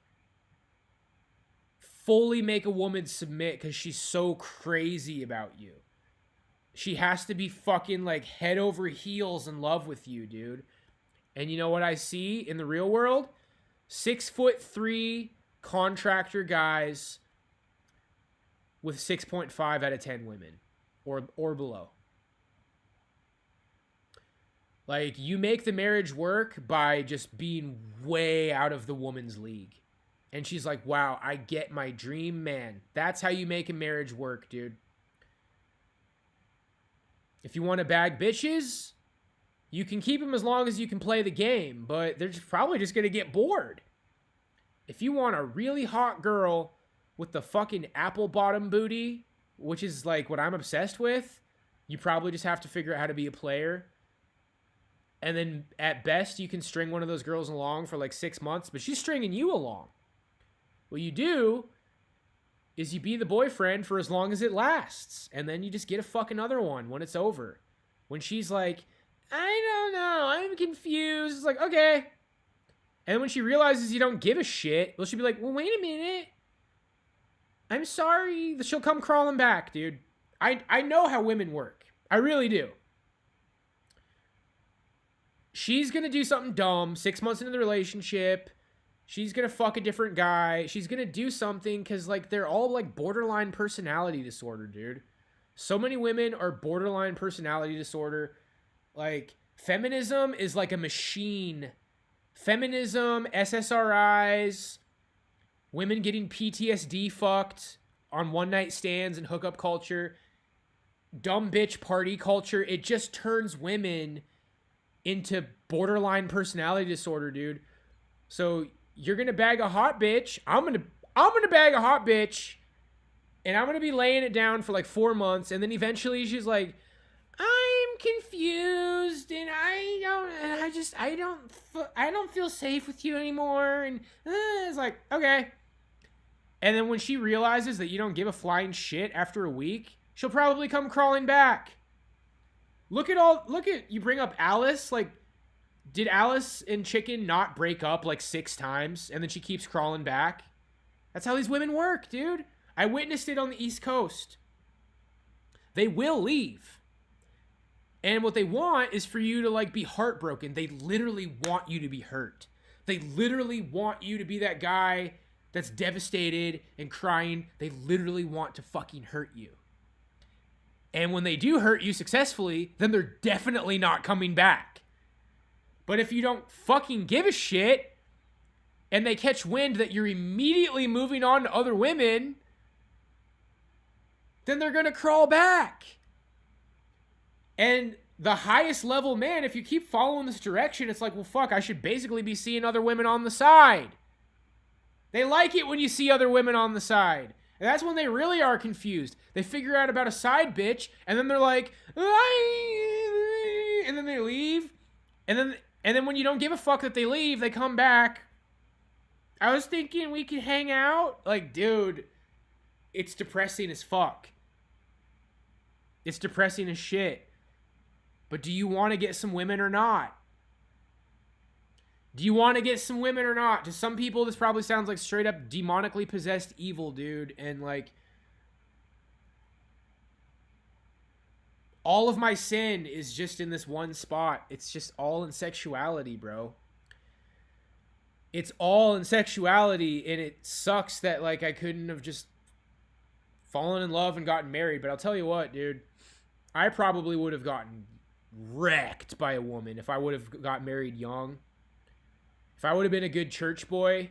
fully make a woman submit because she's so crazy about you. She has to be fucking like head over heels in love with you, dude. And you know what I see in the real world? 6'3" contractor guys with 6.5 out of 10 women or below. Like, you make the marriage work by just being way out of the woman's league. And she's like, wow, I get my dream man. That's how you make a marriage work, dude. If you want to bag bitches, you can keep them as long as you can play the game, but they're probably just going to get bored. If you want a really hot girl with the fucking apple bottom booty, which is like what I'm obsessed with, you probably just have to figure out how to be a player. And then at best, you can string one of those girls along for like 6 months, but she's stringing you along. What you do is you be the boyfriend for as long as it lasts. And then you just get a fucking other one when it's over. When she's like, I don't know, I'm confused. It's like, okay. And when she realizes you don't give a shit, well, she'll be like, well, wait a minute. I'm sorry. She'll come crawling back, dude. I know how women work. I really do. She's going to do something dumb 6 months into the relationship. She's going to fuck a different guy. She's going to do something because, like, they're all, like, borderline personality disorder, dude. So many women are borderline personality disorder. Like, feminism is like a machine. Feminism, SSRIs, women getting PTSD fucked on one-night stands and hookup culture, dumb bitch party culture. It just turns women into borderline personality disorder, dude. So you're gonna bag a hot bitch. I'm gonna bag a hot bitch, and I'm gonna be laying it down for like 4 months, and then eventually she's like, I'm confused, and I don't feel safe with you anymore, and it's like, okay. And then when she realizes that you don't give a flying shit after a week, she'll probably come crawling back. Look at you bring up Alice. Like, did Alice and Chicken not break up like 6 times and then she keeps crawling back? That's how these women work, dude. I witnessed it on the East Coast. They will leave. And what they want is for you to like be heartbroken. They literally want you to be hurt. They literally want you to be that guy that's devastated and crying. They literally want to fucking hurt you. And when they do hurt you successfully, then they're definitely not coming back. But if you don't fucking give a shit and they catch wind that you're immediately moving on to other women, then they're going to crawl back. And the highest level man, if you keep following this direction, it's like, well, fuck, I should basically be seeing other women on the side. They like it when you see other women on the side. And that's when they really are confused. They figure out about a side bitch, and then they're like, and then they leave. And then when you don't give a fuck that they leave, they come back. I was thinking we could hang out. Like, dude, it's depressing as fuck. It's depressing as shit. But do you want to get some women or not? Do you want to get some women or not? To some people, this probably sounds like straight up demonically possessed evil, dude. And like, all of my sin is just in this one spot. It's just all in sexuality, bro. It's all in sexuality, and it sucks that like I couldn't have just fallen in love and gotten married. But I'll tell you what, dude, I probably would have gotten wrecked by a woman if I would have got married young. If I would have been a good church boy,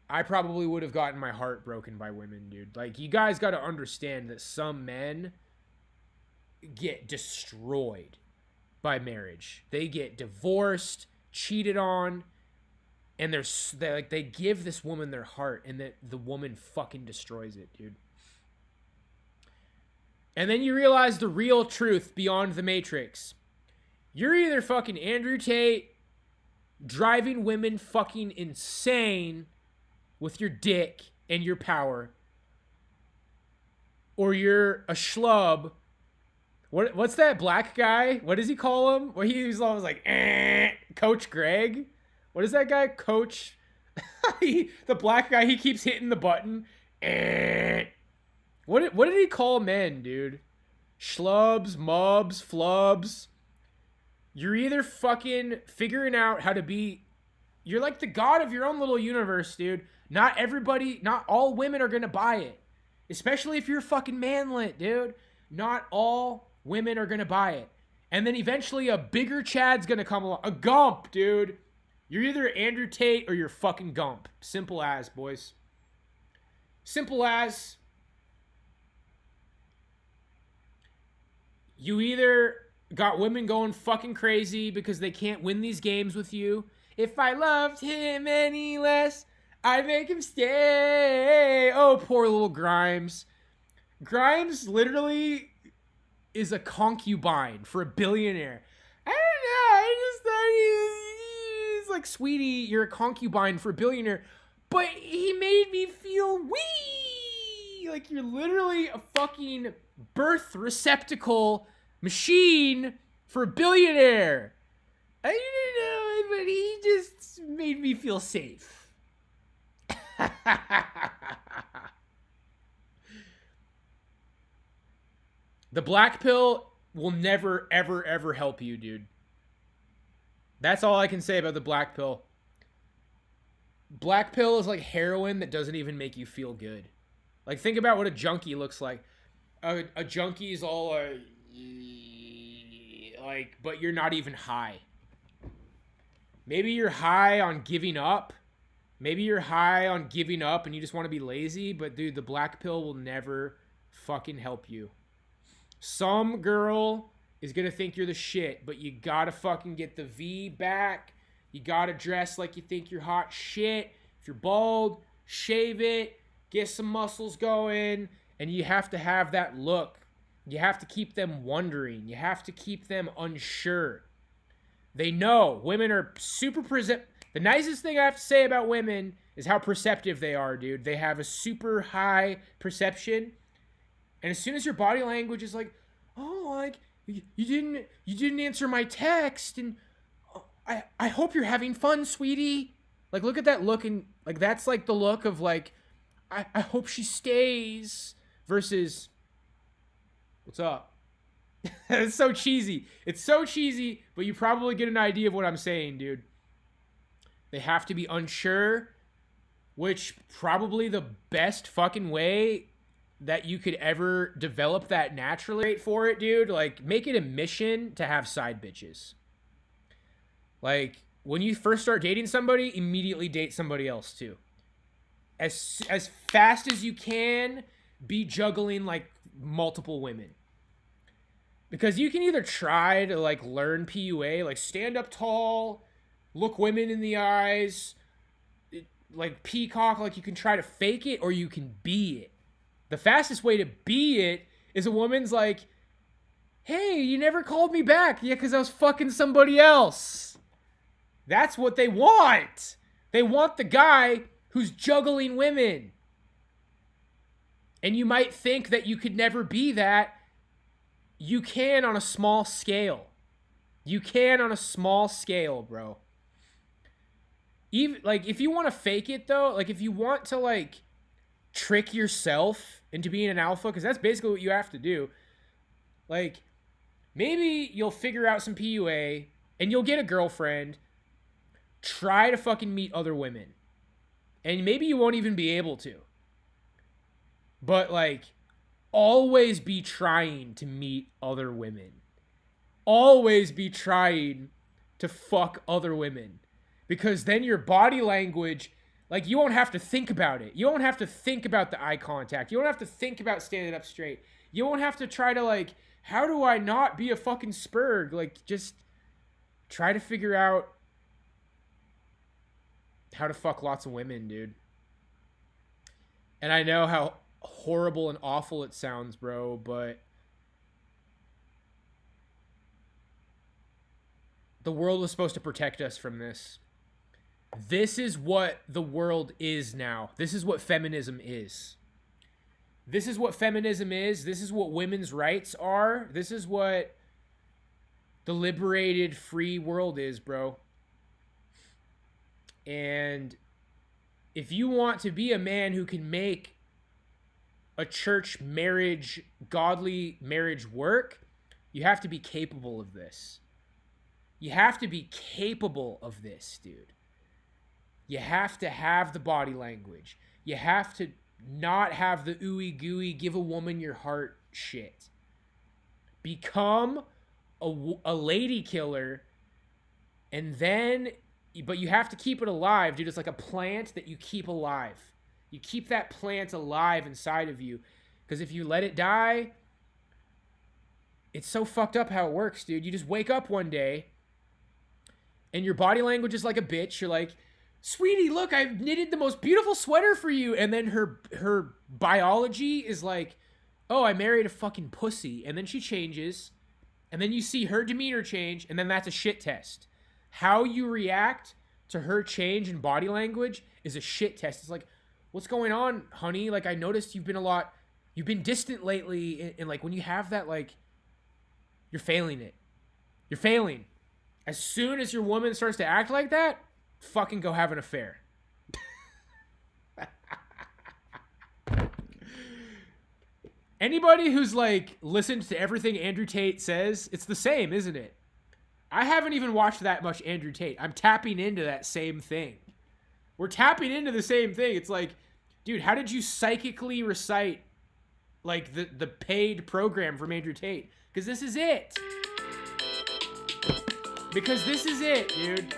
I probably would have gotten my heart broken by women, dude. Like, you guys got to understand that some men get destroyed by marriage. They get divorced, cheated on, and they give this woman their heart, and the woman fucking destroys it, dude. And then you realize the real truth beyond the Matrix. You're either fucking Andrew Tate, driving women fucking insane with your dick and your power, or you're a schlub What's that black guy? What does he call him? Where he's always like, Coach Greg? What is that guy? Coach? The black guy, he keeps hitting the button. What did he call men, dude? Schlubs, mubs, flubs. You're either fucking figuring out how to be... You're like the god of your own little universe, dude. Not all women are gonna buy it. Especially if you're fucking manlet, dude. Not all women are gonna buy it. And then eventually a bigger Chad's gonna come along. A Gump, dude. You're either Andrew Tate or you're fucking Gump. Simple as, boys. Simple as. You either got women going fucking crazy because they can't win these games with you. If I loved him any less, I'd make him stay. Oh, poor little Grimes. Grimes literally is a concubine for a billionaire. I don't know. I just thought he's like, sweetie, you're a concubine for a billionaire. But he made me feel wee. Like, you're literally a fucking birth receptacle machine for a billionaire. I don't know, but he just made me feel safe. The black pill will never, ever, ever help you, dude. That's all I can say about the black pill. Black pill is like heroin that doesn't even make you feel good. Like, think about what a junkie looks like. A junkie is all like, but you're not even high. Maybe you're high on giving up. Maybe you're high on giving up and you just want to be lazy. But, dude, the black pill will never fucking help you. Some girl is going to think you're the shit, but you got to fucking get the V back. You got to dress like you think you're hot shit. If you're bald, shave it. Get some muscles going. And you have to have that look. You have to keep them wondering. You have to keep them unsure. They know women are super The nicest thing I have to say about women is how perceptive they are, dude. They have a super high perception. And as soon as your body language is like, oh, like, you didn't answer my text, and I hope you're having fun, sweetie. Like, look at that look, and like that's like the look of like, I hope she stays, versus, what's up? It's so cheesy. It's so cheesy, but you probably get an idea of what I'm saying, dude. They have to be unsure, which probably the best fucking way that you could ever develop that naturally for it, dude. Like, make it a mission to have side bitches. Like, when you first start dating somebody, immediately date somebody else too. As fast as you can, be juggling like multiple women. Because you can either try to like learn PUA, like stand up tall, look women in the eyes, like peacock, like you can try to fake it, or you can be it. The fastest way to be it is a woman's like, hey, you never called me back. Yeah, because I was fucking somebody else. That's what they want. They want the guy who's juggling women. And you might think that you could never be that. You can on a small scale. You can on a small scale, bro. Even like if you want to fake it though, like if you want to like trick yourself into being an alpha, because that's basically what you have to do. Like, maybe you'll figure out some PUA and you'll get a girlfriend. Try to fucking meet other women. And maybe you won't even be able to. But like, always be trying to meet other women. Always be trying to fuck other women. Because then your body language, like, you won't have to think about it. You won't have to think about the eye contact. You won't have to think about standing up straight. You won't have to try to, like, how do I not be a fucking spurg? Like, just try to figure out how to fuck lots of women, dude. And I know how horrible and awful it sounds, bro, but the world was supposed to protect us from this. This is what the world is now. This is what feminism is. This is what feminism is. This is what women's rights are. This is what the liberated, free world is, bro. And if you want to be a man who can make a church marriage, godly marriage work, you have to be capable of this. You have to be capable of this, dude. You have to have the body language. You have to not have the ooey gooey, give a woman your heart shit. Become a lady killer, and then, but you have to keep it alive, dude. It's like a plant that you keep alive. You keep that plant alive inside of you, because if you let it die, it's so fucked up how it works, dude. You just wake up one day, and your body language is like a bitch. You're like, sweetie, look, I've knitted the most beautiful sweater for you. And then her biology is like, oh, I married a fucking pussy. And then she changes. And then you see her demeanor change. And then that's a shit test. How you react to her change in body language is a shit test. It's like, what's going on, honey? Like, I noticed you've been distant lately. And like, when you have that, like, you're failing it. You're failing. As soon as your woman starts to act like that, fucking go have an affair. Anybody who's like listened to everything Andrew Tate says, it's the same, isn't it? I haven't even watched that much Andrew Tate. I'm tapping into that same thing. We're tapping into the same thing. It's like, dude, how did you psychically recite like the paid program from Andrew Tate? Because this is it. Because this is it, dude.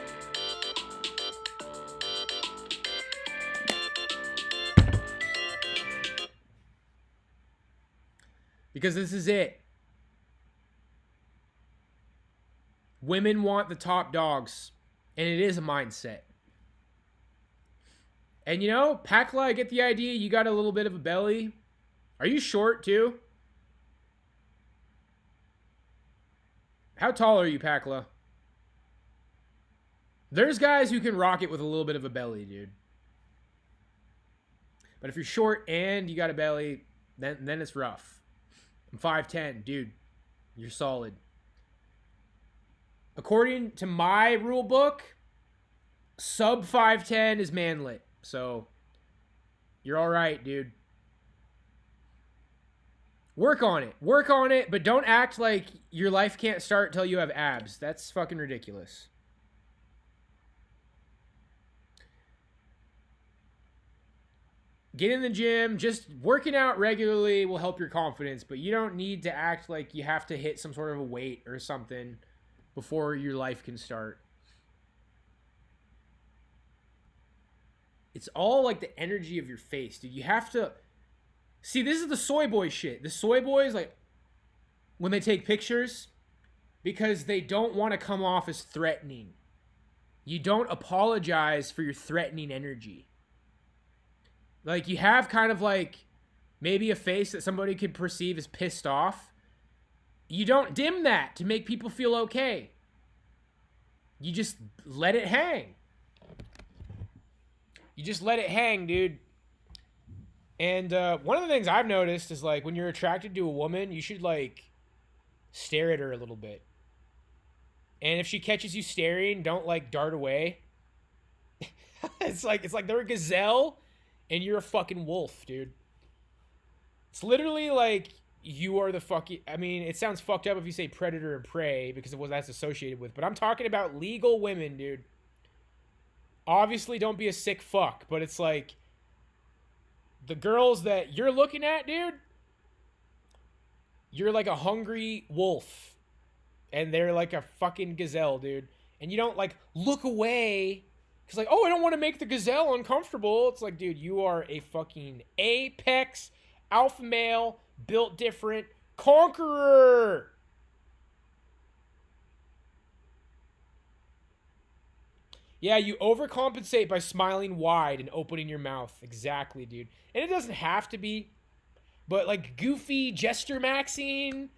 Because this is it. Women want the top dogs. And it is a mindset. And you know, Pakla, I get the idea. You got a little bit of a belly. Are you short too? How tall are you, Pakla? There's guys who can rock it with a little bit of a belly, dude. But if you're short and you got a belly, then it's rough. I'm 5'10", dude. You're solid. According to my rule book, sub 5'10" is manlit. So, you're all right, dude. Work on it. Work on it, but don't act like your life can't start till you have abs. That's fucking ridiculous. Get in the gym. Just working out regularly will help your confidence, but you don't need to act like you have to hit some sort of a weight or something before your life can start. It's all like the energy of your face, dude. You have to... See, this is the soy boy shit. The soy boys, like, when they take pictures, because they don't want to come off as threatening. You don't apologize for your threatening energy. Like, you have kind of like maybe a face that somebody could perceive as pissed off. You don't dim that to make people feel okay. You just let it hang. You just let it hang, dude. And one of the things I've noticed is, like, when you're attracted to a woman, you should, like, stare at her a little bit. And if she catches you staring, don't, like, dart away. It's like they're a gazelle and you're a fucking wolf, dude. It's literally like you are the fucking... I mean, it sounds fucked up if you say predator and prey because of what that's associated with. But I'm talking about legal women, dude. Obviously, don't be a sick fuck. But it's like... The girls that you're looking at, dude... You're like a hungry wolf. And they're like a fucking gazelle, dude. And you don't, like, look away... Because, like, oh, I don't want to make the gazelle uncomfortable. It's like, dude, you are a fucking apex, alpha male, built different, conqueror. Yeah, you overcompensate by smiling wide and opening your mouth. Exactly, dude. And it doesn't have to be. But, like, goofy gesture maxing.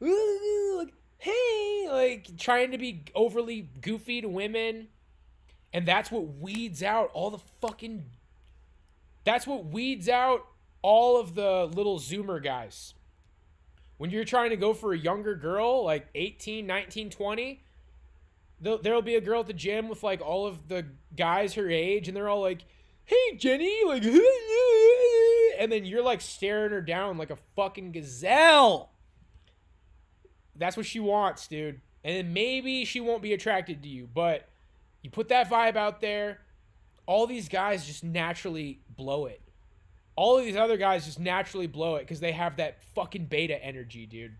Like, hey. Like, trying to be overly goofy to women. And that's what weeds out all the fucking... That's what weeds out all of the little Zoomer guys. When you're trying to go for a younger girl, like 18, 19, 20, there'll be a girl at the gym with like all of the guys her age, and they're all like, hey, Jenny, like, and then you're like staring her down like a fucking gazelle. That's what she wants, dude. And then maybe she won't be attracted to you, but you put that vibe out there, all these guys just naturally blow it. All of these other guys just naturally blow it because they have that fucking beta energy, dude.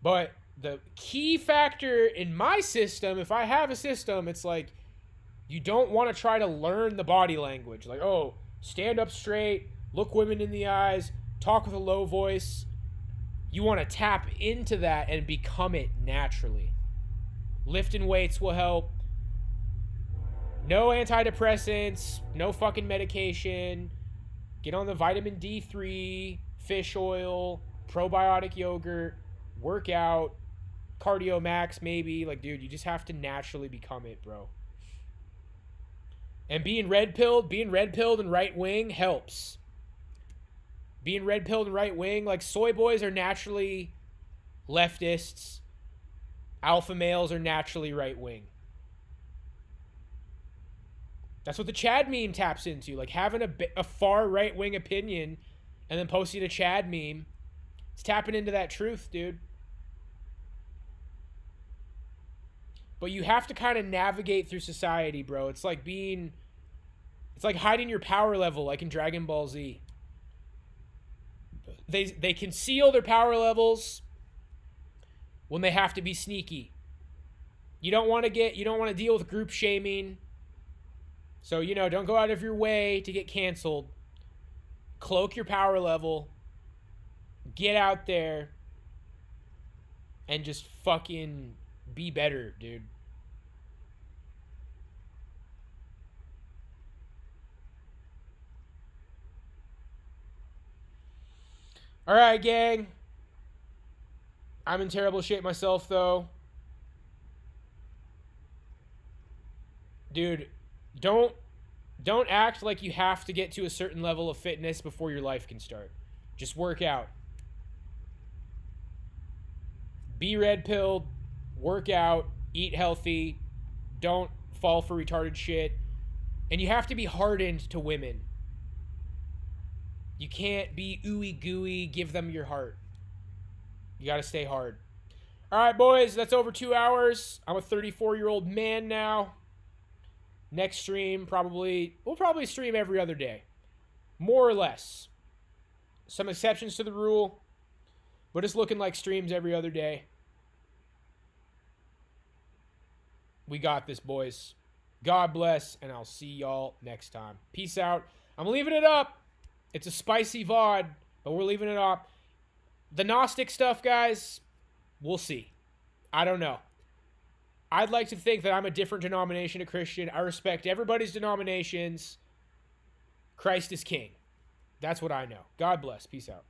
But the key factor in my system, if I have a system, it's like, you don't want to try to learn the body language. Like, oh, stand up straight, look women in the eyes, talk with a low voice. You want to tap into that and become it naturally. Lifting weights will help. No antidepressants, no fucking medication. Get on the vitamin D3, fish oil, probiotic yogurt, work out, cardio max maybe. Like, dude, you just have to naturally become it, bro. And being red-pilled and right-wing helps. Being red-pilled and right-wing, like soy boys are naturally leftists. Alpha males are naturally right-wing. That's what the Chad meme taps into. Like having a far right-wing opinion and then posting a Chad meme. It's tapping into that truth, dude. But you have to kind of navigate through society, bro. It's like hiding your power level like in Dragon Ball Z. They conceal their power levels when they have to be sneaky. You don't want to deal with group shaming. So, don't go out of your way to get canceled. Cloak your power level. Get out there and just fucking be better, dude. All right, gang. I'm in terrible shape myself, though. Dude, don't act like you have to get to a certain level of fitness before your life can start. Just work out. Be red-pilled, work out, eat healthy, don't fall for retarded shit. And you have to be hardened to women. You can't be ooey gooey, give them your heart. You gotta stay hard. All right, boys, that's over 2 hours. I'm a 34-year-old man now. Next stream, we'll probably stream every other day. More or less. Some exceptions to the rule, but it's looking like streams every other day. We got this, boys. God bless, and I'll see y'all next time. Peace out. I'm leaving it up. It's a spicy VOD, but we're leaving it up. The Gnostic stuff, guys, we'll see. I don't know. I'd like to think that I'm a different denomination of Christian. I respect everybody's denominations. Christ is king. That's what I know. God bless. Peace out.